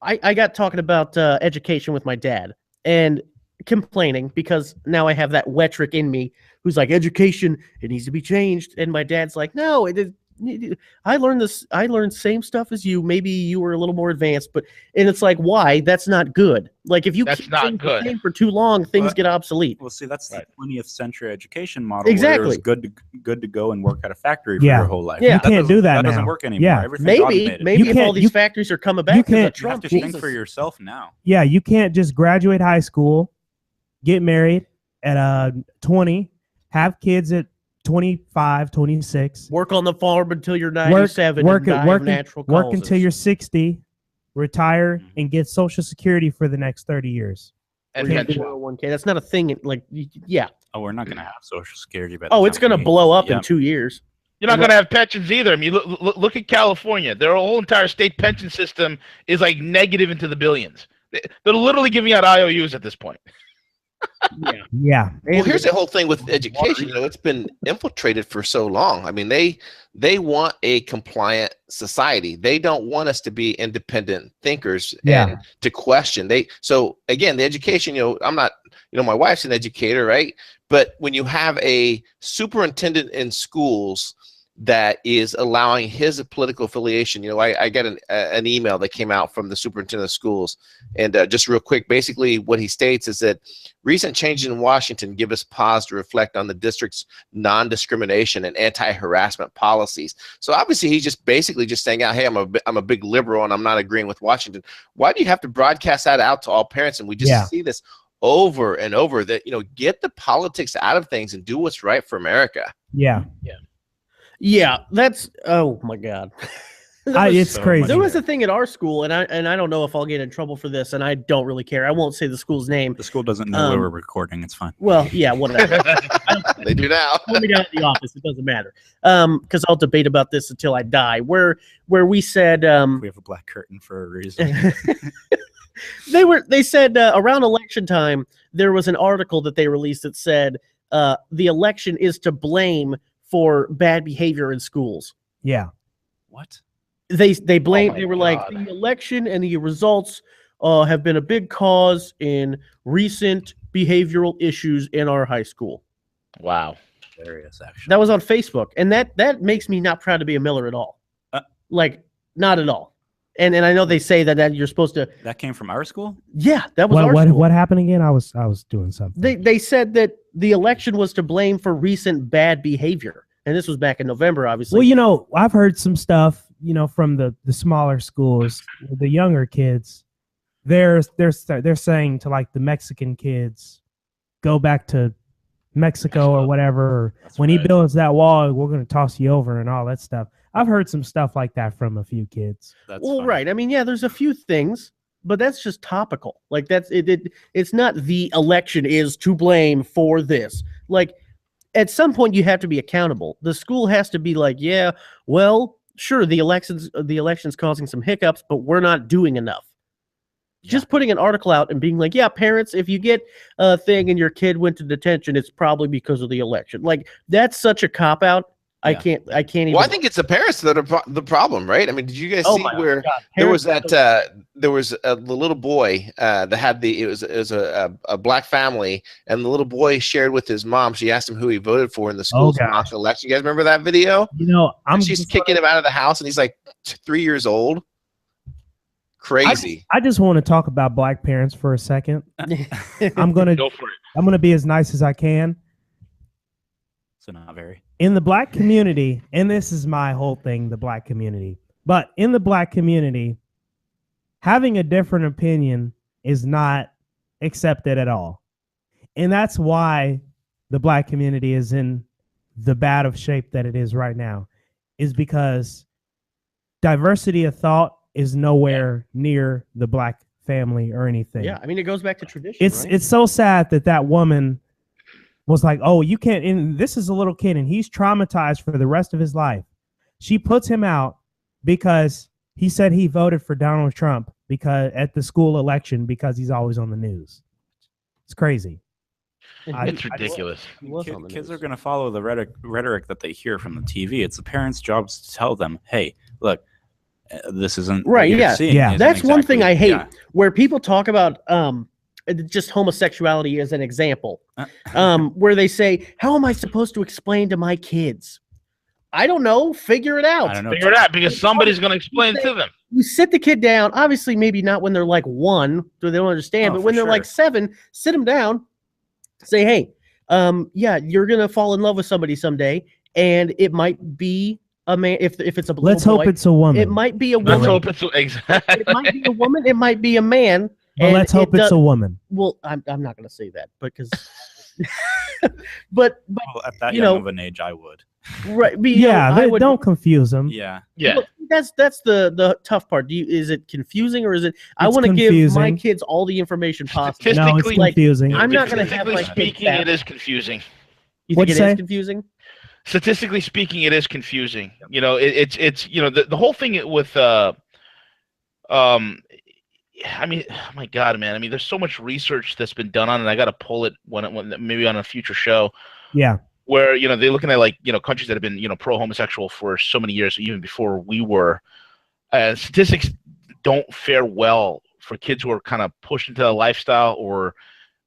I got talking about education with my dad and complaining because now I have that Wetrick in me who's like, education, it needs to be changed. And my dad's like, no, I learned same stuff as you. Maybe you were a little more advanced, and it's like, why? That's not good. Like if you keep things the same for too long, things get obsolete. Well, see, that's the 20th century education model. Exactly. Where it was good to go and work at a factory for your whole life. Yeah. You can't do that now. That doesn't work anymore. Yeah. Maybe if all these factories are coming back, you have to think for yourself now. Yeah, you can't just graduate high school, get married at 20, have kids at 25, 26. Work on the farm until you're 97. Work until you're 60. Retire and get Social Security for the next 30 years. And 401k. That's not a thing. Like, yeah. Oh, we're not going to have Social Security. It's going to blow up in 2 years. You're not going to have pensions either. I mean, look at California. Their whole entire state pension system is like negative into the billions. They're literally giving out IOUs at this point. Yeah. Well, here's the whole thing with education. It's been infiltrated for so long. I mean, they want a compliant society. They don't want us to be independent thinkers and to question. So again, the education. I'm not. My wife's an educator, right? But when you have a superintendent in schools that is allowing his political affiliation. I got an email that came out from the superintendent of schools, and just real quick, basically what he states is that recent changes in Washington give us pause to reflect on the district's non-discrimination and anti-harassment policies. So obviously he's just basically just saying, hey, I'm a big liberal and I'm not agreeing with Washington. Why do you have to broadcast that out to all parents? And we just see this over and over that, get the politics out of things and do what's right for America. Yeah. Yeah, that's, oh my God. It's crazy. There was a thing at our school, and I don't know if I'll get in trouble for this, and I don't really care. I won't say the school's name. The school doesn't know where we're recording. It's fine. Well, yeah, whatever. They do now. Pull me down at the office. It doesn't matter. Because I'll debate about this until I die. Where we said we have a black curtain for a reason. They said around election time there was an article that they released that said the election is to blame for bad behavior in schools. Yeah. What? They blamed. Oh they were God. like, the election and the results have been a big cause in recent behavioral issues in our high school. Wow. Hilarious, actually. That was on Facebook, and that makes me not proud to be a Miller at all. Like, not at all. And I know they say that you're supposed to. That came from our school? Yeah, that was our school. What happened again? I was doing something. They said that the election was to blame for recent bad behavior, and this was back in November, obviously. Well, I've heard some stuff, from the smaller schools, the younger kids. They're saying to like the Mexican kids, go back to Mexico or whatever. Or when he builds that wall, we're going to toss you over and all that stuff. I've heard some stuff like that from a few kids. Well, right. I mean, yeah, there's a few things, but that's just topical. Like that's it. It's not the election is to blame for this. Like at some point you have to be accountable. The school has to be like, yeah, well, sure, the election's causing some hiccups, but we're not doing enough. Yeah. Just putting an article out and being like, yeah, parents, if you get a thing and your kid went to detention, it's probably because of the election. Like that's such a cop out. Yeah. I can't even. Well, I think it's the parents that are the problem, right? I mean, did you guys see where there was that the little boy that had it was a black family, and the little boy shared with his mom. She asked him who he voted for in the school's mock election. You guys remember that video? She's kicking him out of the house, and he's like 3 years old. Crazy. I just want to talk about black parents for a second. I'm gonna go for it. I'm gonna be as nice as I can. So not very. In the black community, and this is my whole thing, the black community. But in the black community, having a different opinion is not accepted at all. And that's why the black community is in the bad of shape that it is right now, is because diversity of thought is nowhere near the black family or anything. Yeah, I mean, it goes back to tradition. It's so sad that woman was like, oh, you can't, and this is a little kid and he's traumatized for the rest of his life. She puts him out because he said he voted for Donald Trump because at the school election because he's always on the news. It's crazy. It's ridiculous. Kids are going to follow the rhetoric that they hear from the TV. It's the parents' job to tell them, hey, look, this isn't right. Yeah. That's one thing I hate where people talk about just homosexuality as an example, where they say, how am I supposed to explain to my kids? I don't know. Figure it out. Figure it out because somebody's going to explain it to them. You sit the kid down, obviously maybe not when they're like 1, so they don't understand, but when they're like 7, sit them down, say, hey, yeah, you're going to fall in love with somebody someday, and it might be a man. If it's a little Let's hope it's a woman. It might be a woman. Let's hope it's exactly. It might be a woman. It might be a man. But let's hope it's a woman. Well, I'm not going to say that because, but well, at that young of an age, I would. Right? Don't confuse them. Yeah. That's the tough part. Is it confusing or is it? I want to give my kids all the information possible. No, it's confusing. I'm not going to have my speaking. It is confusing. You think it is confusing? Statistically speaking, it is confusing. It's the whole thing with I mean, oh my God, man. I mean, there's so much research that's been done on it. And I got to pull it when maybe on a future show. Yeah. Where, they're looking at countries that have been, pro-homosexual for so many years, even before we were. Statistics don't fare well for kids who are kind of pushed into a lifestyle or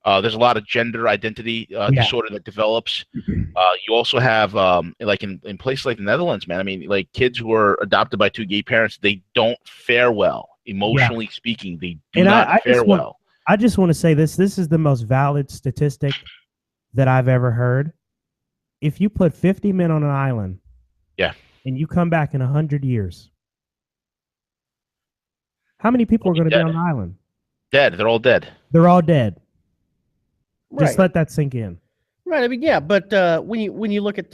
there's a lot of gender identity disorder that develops. You also have, in places like the Netherlands, man, I mean, like kids who are adopted by 2 gay parents, they don't fare well. Emotionally speaking, they do not fare well. I just want to say this is the most valid statistic that I've ever heard. If you put 50 men on an island, and you come back in 100 years, how many people are going to be on the island? Dead. They're all dead. They're all dead. Right. Just let that sink in. Right. I mean, yeah, but when you look at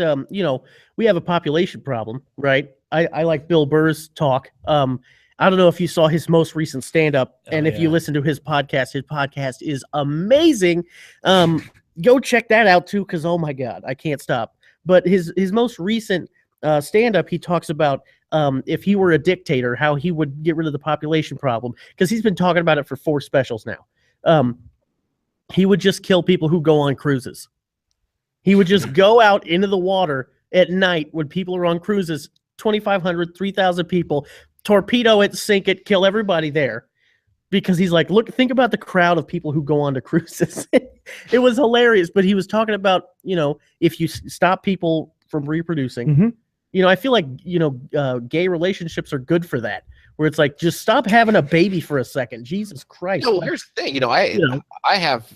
we have a population problem, right? I like Bill Burr's talk. I don't know if you saw his most recent stand-up, and if you listen to his podcast is amazing. Go check that out too, because oh my God, I can't stop. But his most recent stand-up, he talks about if he were a dictator, how he would get rid of the population problem, because he's been talking about it for 4 specials now. He would just kill people who go on cruises. He would just go out into the water at night when people are on cruises, 2,500, 3,000 people, torpedo it, sink it, kill everybody there. Because he's like, look, think about the crowd of people who go on to cruises. It was hilarious, but he was talking about, if you stop people from reproducing, I feel like, gay relationships are good for that. Where it's like, just stop having a baby for a second. Jesus Christ. No, here's the thing. I have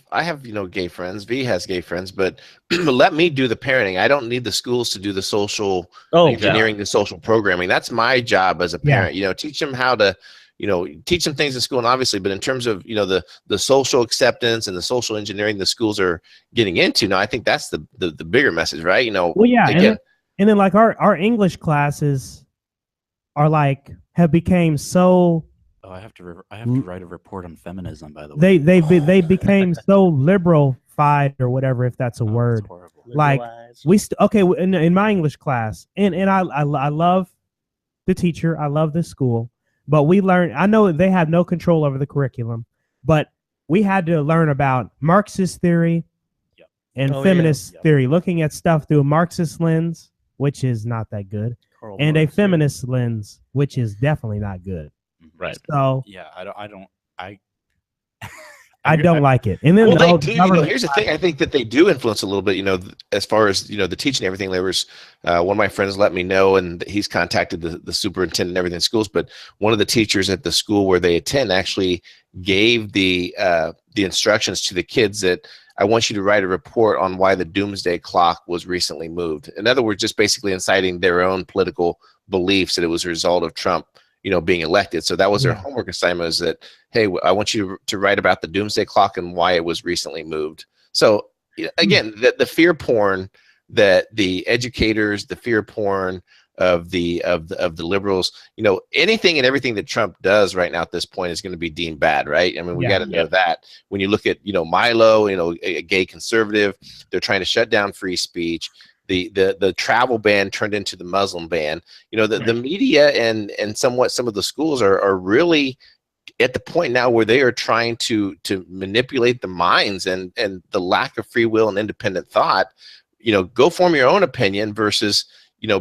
gay friends. V has gay friends, but let me do the parenting. I don't need the schools to do the social engineering, the social programming. That's my job as a parent. Teach them how to, teach them things in school, and obviously, but in terms of the social acceptance and the social engineering the schools are getting into now, I think that's the bigger message, right? Well, yeah, again, and then like our English classes are like have became so. Oh, I have to write a report on feminism. By the way, they became so liberal-fied or whatever, if that's a word. Like in my English class, and I love the teacher, I love the school, but we learned. I know they have no control over the curriculum, but we had to learn about Marxist theory and feminist theory, looking at stuff through a Marxist lens, which is not that good. And a feminist lens, which is definitely not good. Right. So I don't like it. And then they do. Here's the thing. I think that they do influence a little bit. As far as the teaching and everything. There was one of my friends let me know, and he's contacted the superintendent and everything in schools. But one of the teachers at the school where they attend actually gave the instructions to the kids that I want you to write a report on why the doomsday clock was recently moved. In other words, just basically inciting their own political beliefs that it was a result of Trump, being elected. So that was their homework assignment, is that, hey, I want you to write about the doomsday clock and why it was recently moved. So again, the fear porn that the educators, the fear porn of the liberals, anything and everything that Trump does right now at this point is going to be deemed bad, right? I mean, we got to know that. When you look at Milo, a gay conservative, they're trying to shut down free speech. The travel ban turned into the Muslim ban. The media and somewhat some of the schools are really at the point now where they are trying to manipulate the minds and the lack of free will and independent thought. Go form your own opinion versus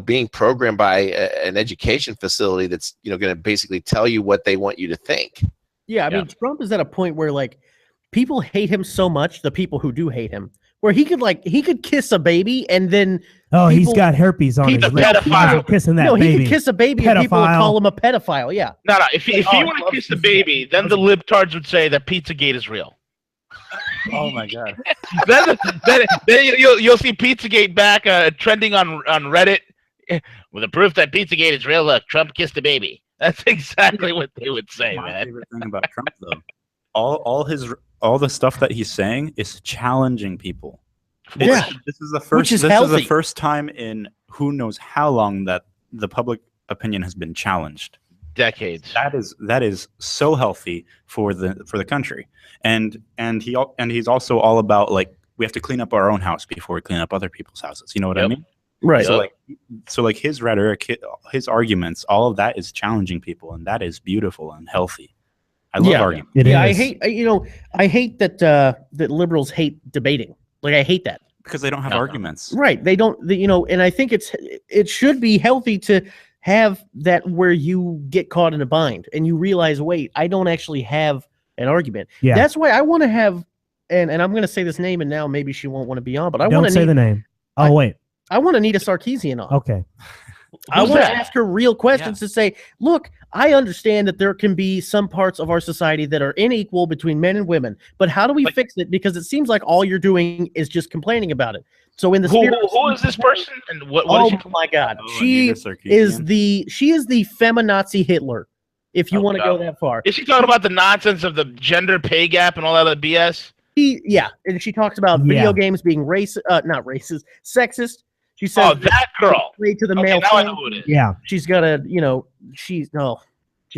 being programmed by an education facility that's going to basically tell you what they want you to think. Yeah, I mean, Trump is at a point where like people hate him so much, the people who do hate him, where he could kiss a baby and then he's got herpes on his lips. Kissing that baby. He could kiss a baby and people would call him a pedophile. Yeah. No. If you want to kiss the baby, then the libtards would say that Pizzagate is real. Oh my God. then you'll see Pizzagate back trending on Reddit with the proof that Pizzagate is real. Look, Trump kissed a baby. That's exactly what they would say, My man. favorite thing about Trump, though, all the stuff that he's saying is challenging people. This is the first. This is the first time in who knows how long that the public opinion has been challenged. Decades. That is so healthy for the country, and he's also all about like we have to clean up our own house before we clean up other people's houses. You know what I mean? Right. So like his rhetoric, his arguments, all of that is challenging people, and that is beautiful and healthy. I love arguments. I hate that that liberals hate debating. Like I hate that because they don't have arguments. Right. They don't. And I think it should be healthy to have that where you get caught in a bind and you realize, wait, I don't actually have an argument. Yeah. That's why I want to have, and I'm going to say this name, and now maybe she won't want to be on, but I want to say the name. Oh, wait. I want Anita Sarkeesian on. Okay. I want to ask her real questions to say, look, I understand that there can be some parts of our society that are unequal between men and women, but how do we fix it? Because it seems like all you're doing is just complaining about it. So in the who is this person and what is she? My God, she is the feminazi Hitler. If you want to go that far, is she talking about the nonsense of the gender pay gap and all that other BS? And she talks about video games being not racist, sexist. She says, "Oh, that girl." To the male. Now I know who it is. Yeah, she's got a,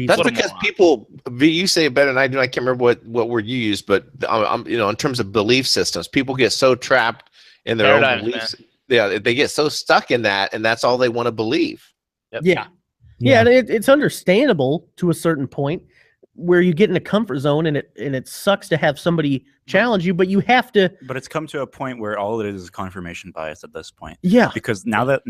That's because people, you say it better than I do. I can't remember what word you use, but in terms of belief systems, people get so trapped in their own beliefs. Yeah, they get so stuck in that, and that's all they want to believe. Yep. Yeah, and it's understandable to a certain point, where you get in a comfort zone, and it sucks to have somebody challenge you, but you have to. But it's come to a point where all it is confirmation bias at this point. Yeah, because now that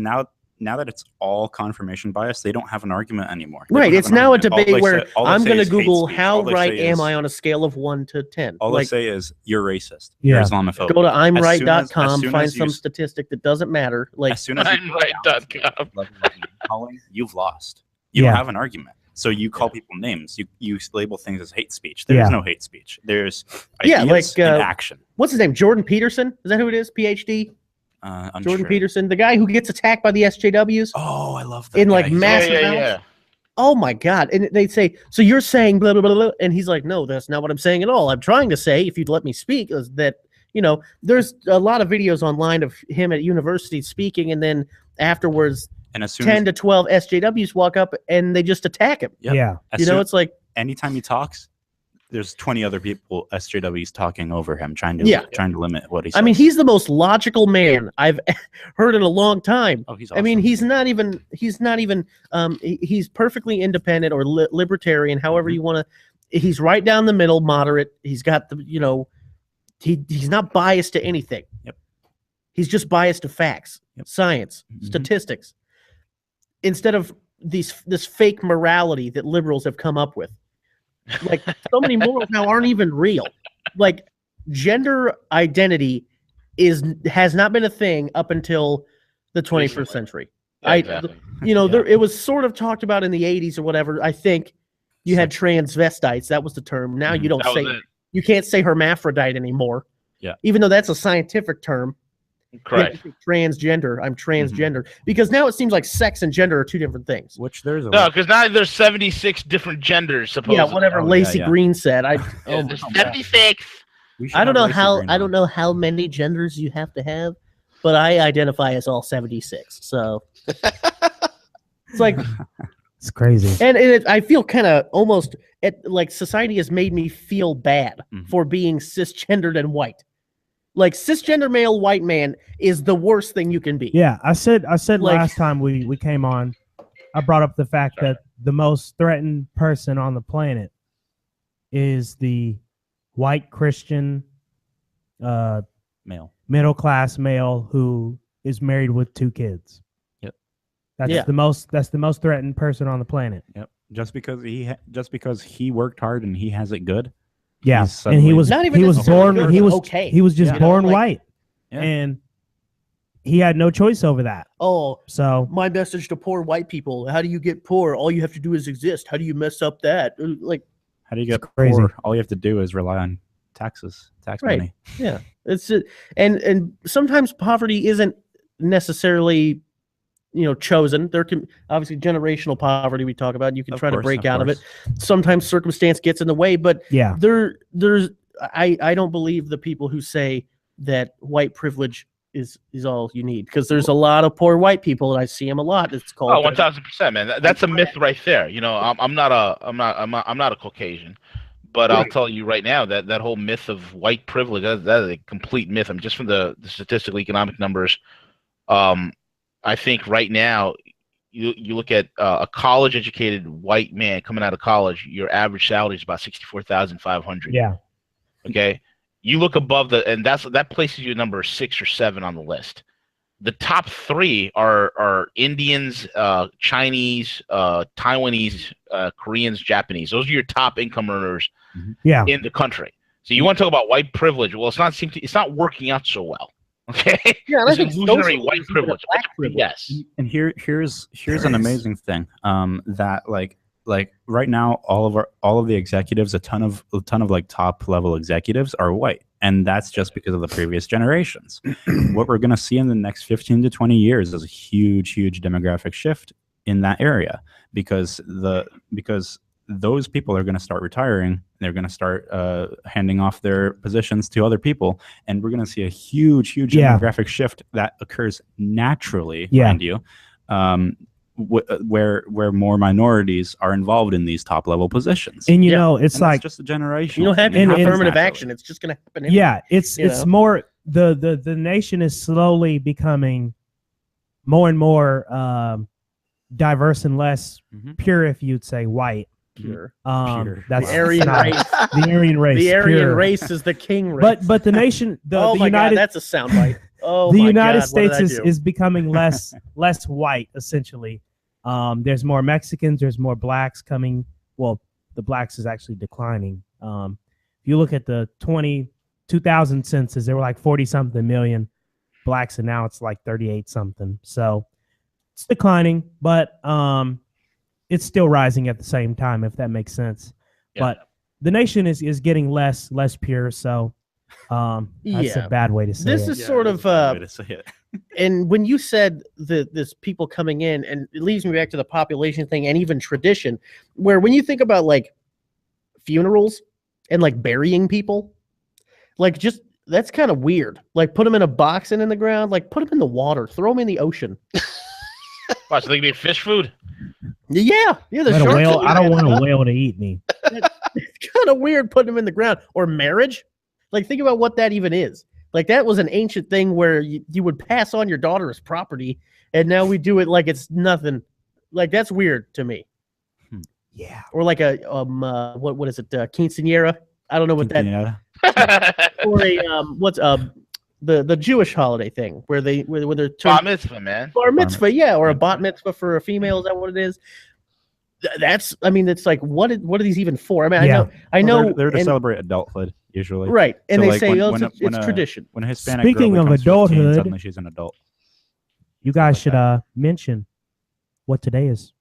it's all confirmation bias, they don't have an argument anymore. Right, it's now a debate where I'm going to Google how right am I on a scale of 1 to 10. All they say is you're racist. You're Islamophobic. Go to imright.com, find some statistic that doesn't matter. Like as soon as imright.com, you've lost. You don't have an argument. So you call people names. You label things as hate speech. There is no hate speech. There's ideas and action. What's his name? Jordan Peterson? Is that who it is? PhD. Jordan Peterson, the guy who gets attacked by the SJWs. Oh, I love that. In like massive amounts. Oh my God! And they say, so you're saying blah blah blah blah, and he's like, no, that's not what I'm saying at all. I'm trying to say, if you'd let me speak, is that there's a lot of videos online of him at university speaking, and then afterwards. And as soon 10 to 12 SJWs walk up and they just attack him. Yep. Yeah. It's like anytime he talks, there's 20 other people, SJWs, talking over him, trying to limit what he says. I mean, he's the most logical man I've heard in a long time. Oh, he's awesome. I mean, he's perfectly independent or libertarian, however you want to. He's right down the middle, moderate. He's got the, he's not biased to anything. Yep. He's just biased to facts, science, statistics. Instead of this fake morality that liberals have come up with. Like, so many morals now aren't even real. Like, gender identity has not been a thing up until the 21st century. Exactly. It was sort of talked about in the 80s or whatever. I think you had transvestites. That was the term. Now you don't say you can't say hermaphrodite anymore. Yeah. Even though that's a scientific term. Correct. Transgender. I'm transgender because now it seems like sex and gender are two different things. Which there's because now there's 76 different genders. Supposedly. Yeah, whatever Lacey Green said. There's 76. I don't know how many genders you have to have, but I identify as all 76. So it's like it's crazy, and I feel kind of almost like society has made me feel bad for being cisgendered and white. Like cisgender male white man is the worst thing you can be. Yeah, I said last time we came on, I brought up the fact that the most threatened person on the planet is the white Christian middle class male who is married with 2 kids. Yep. That's the most threatened person on the planet. Yep. Just because he worked hard and he has it good. Yeah, and he was born white, and he had no choice over that. Oh, so my message to poor white people: how do you get poor? All you have to do is exist. How do you mess up that? Like, how do you get poor? All you have to do is rely on tax money. Yeah, it's and sometimes poverty isn't necessarily chosen. There can obviously generational poverty we talk about. You can try to break out of it. Sometimes circumstance gets in the way, but there's I don't believe the people who say that white privilege is all you need, because there's a lot of poor white people and I see them a lot. It's called 1000%, man. That's a myth right there. I'm not a Caucasian, but I'll tell you right now that whole myth of white privilege that is a complete myth. I'm just from the statistical economic numbers. I think right now, you look at a college-educated white man coming out of college, your average salary is about $64,500. Yeah. Okay. You look above and that places you number 6 or 7 on the list. The top 3 are Indians, Chinese, Taiwanese, Koreans, Japanese. Those are your top income earners in the country. So you want to talk about white privilege? Well, it's not working out so well. Okay. Yeah, that's illusionary white privilege. Yes. And here's an amazing thing. That like right now, all of the executives, a ton of like top level executives are white, and that's just because of the previous generations. What we're gonna see in the next 15 to 20 years is a huge demographic shift in that area, because those people are going to start retiring. They're going to start handing off their positions to other people, and we're going to see a huge demographic shift that occurs naturally, mind you, where more minorities are involved in these top level positions. And it's like just a generation. You don't have to do affirmative action. It's just going to happen. Anyway. Yeah, it's more the nation is slowly becoming more and more diverse and less pure, if you'd say white. Pure. That's the Aryan race. The Aryan race. The Aryan pure. race is the king race. But the nation, oh the my United, God, that's a soundbite. Oh, the my United God, States is becoming less white essentially. There's more Mexicans. There's more blacks coming. Well, the blacks is actually declining. If you look at the 2000 census, there were like 40-something million blacks, and now it's like 38-something. So it's declining, but it's still rising at the same time, if that makes sense. Yeah. But the nation is getting less pure. So that's a bad way to say this it. is sort of and when you said this people coming in, and it leads me back to the population thing and even tradition, where when you think about like funerals and like burying people, like just that's kind of weird. Like put them in a box and in the ground, like put them in the water, throw them in the ocean. Watch, so they can be fish food. Yeah. The whale. I don't want a whale to eat me. It's kind of weird putting them in the ground. Or marriage. Like think about what that even is. Like that was an ancient thing where you would pass on your daughter as property, and now we do it like it's nothing. Like that's weird to me. Yeah. Or like a what is it? Quinceañera. I don't know what that. Or a what's the Jewish holiday thing where they're bar mitzvah, man. Bar mitzvah, yeah, or a bat mitzvah for a female. Is that what it is? That's, I mean, it's like what are these even for? I mean, I know they're to celebrate adulthood usually, right? And so they say it's tradition. When a Hispanic Speaking girl of adulthood, 15, suddenly she's an adult. You guys should mention what today is.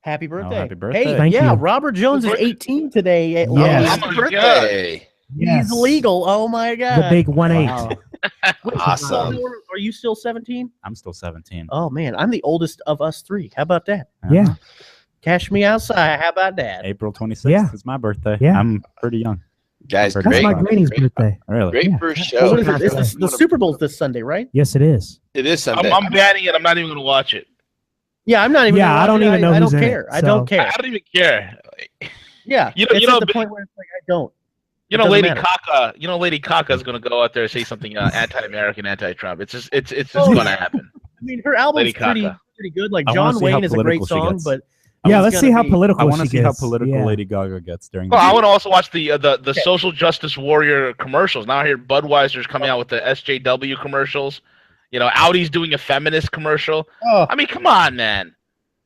Happy birthday! Happy birthday! Hey, Thank you. Robert Jones is 18 today. Yes. Happy birthday! He's legal. Oh my God! The big 1-8. Wow. Awesome. Are you still 17? I'm still 17. Oh man, I'm the oldest of us three. How about that? Yeah. Cash me outside. How about that? April 26th is my birthday. Yeah. I'm pretty young. Guys, that's my granny's birthday. Really? Great first show. What is it? The Super Bowl's this Sunday, right? Yes, it is. It is Sunday. I'm banning it. I'm not even going to watch it. Yeah, I'm not even. Yeah, I don't even know. I don't who's care. in it, I don't care. I don't even care. Yeah, it's at the point where it's like I don't. Lady Kaka. Lady Kaka is going to go out there and say something anti-American, anti-Trump. It's just going to happen. I mean, her album's pretty good. Like John Wayne is a great song, but let's see how political. I want to see how political Lady Gaga gets during. I want to also watch the social justice warrior commercials. Now I hear Budweiser's coming out with the SJW commercials. Audi's doing a feminist commercial. Oh. I mean, come on, man.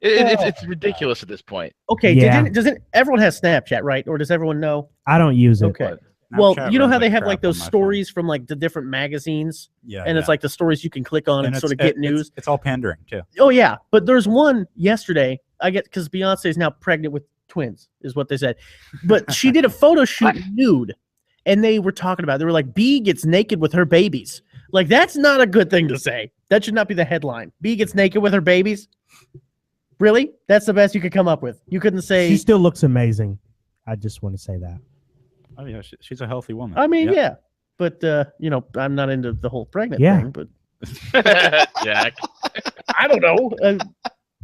It's ridiculous at this point. Okay, doesn't everyone has Snapchat, right? Or does everyone know? I don't use it. Okay. Well, you know how they have like those stories from like the different magazines? Yeah. And it's like the stories you can click on and sort of get news. It's all pandering too. Oh yeah, but there's one yesterday. I get because Beyonce is now pregnant with twins, is what they said. But she did a photo shoot nude, and they were talking about it. They were like, B gets naked with her babies. Like that's not a good thing to say. That should not be the headline. B gets naked with her babies. Really? That's the best you could come up with. You couldn't say she still looks amazing. I just want to say that. Oh yeah, she's a healthy woman. I mean, yeah, but I'm not into the whole pregnant thing. But Jack, I don't know.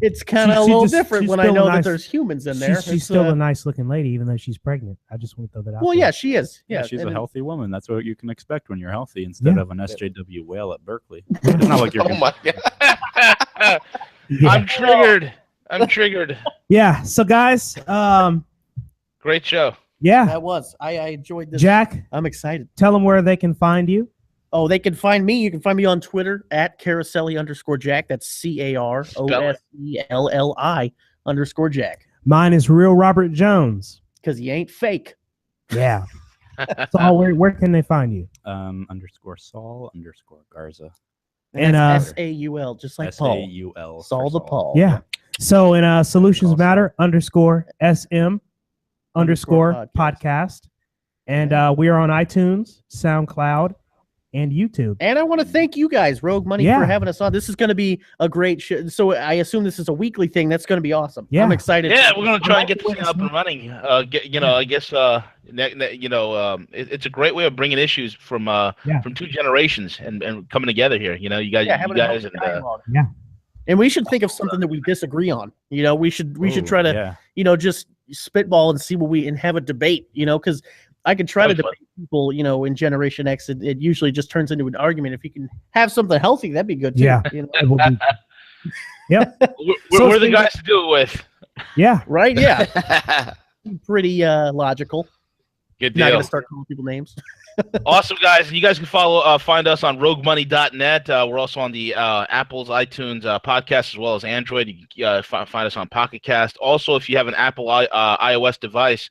It's kind of a little different when I know that there's humans in there. She's still a nice looking lady, even though she's pregnant. I just want to throw that out. Well, there. Yeah, she is. Yeah, she's a healthy woman. That's what you can expect when you're healthy, instead of an SJW whale at Berkeley. It's not like you're. Oh my God. I'm triggered. Yeah. So guys, great show. Yeah, that was. I enjoyed this. Jack, I'm excited. Tell them where they can find you. Oh, they can find me. You can find me on Twitter at Caroselli_Jack. That's CAROSELLI_Jack. Mine is Real Robert Jones. Because he ain't fake. Yeah. So where can they find you? _Saul_Garza. And SAUL, just like Paul. SAUL. Saul the Paul. Yeah. So in Solutions Matter _SM _podcast. And we are on iTunes, SoundCloud, and YouTube. And I want to thank you guys, Rogue Money, for having us on. This is going to be a great show. So I assume this is a weekly thing. That's going to be awesome. Yeah. I'm excited. Yeah, we're going to try and get this thing up and running. I guess it's a great way of bringing issues from 2 generations and coming together here. You guys, and we should think of something that we disagree on. We should try to just spitball and see what and have a debate. Because I could try to debate people, in Generation X. It usually just turns into an argument. If you can have something healthy, that'd be good too. Yeah. Yep. We're the guys to do it with. Yeah. Right. Yeah. Pretty logical. Good deal. Not gonna start calling people names. Awesome, guys. You guys can find us on roguemoney.net. We're also on the Apple's iTunes podcast as well as Android. You can find us on Pocket Cast. Also, if you have an Apple iOS device,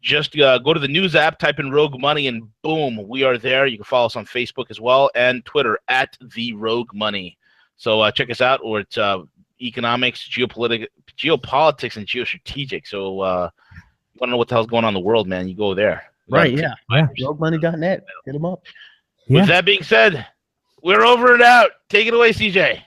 just go to the news app, type in Rogue Money, and boom, we are there. You can follow us on Facebook as well and Twitter at the Rogue Money. So check us out. Or it's economics, geopolitics, and geostrategic. So you want to know what the hell's going on in the world, man? You go there. Right? Yeah. RogueMoney.net. Hit them up. With that being said, we're over and out. Take it away, CJ.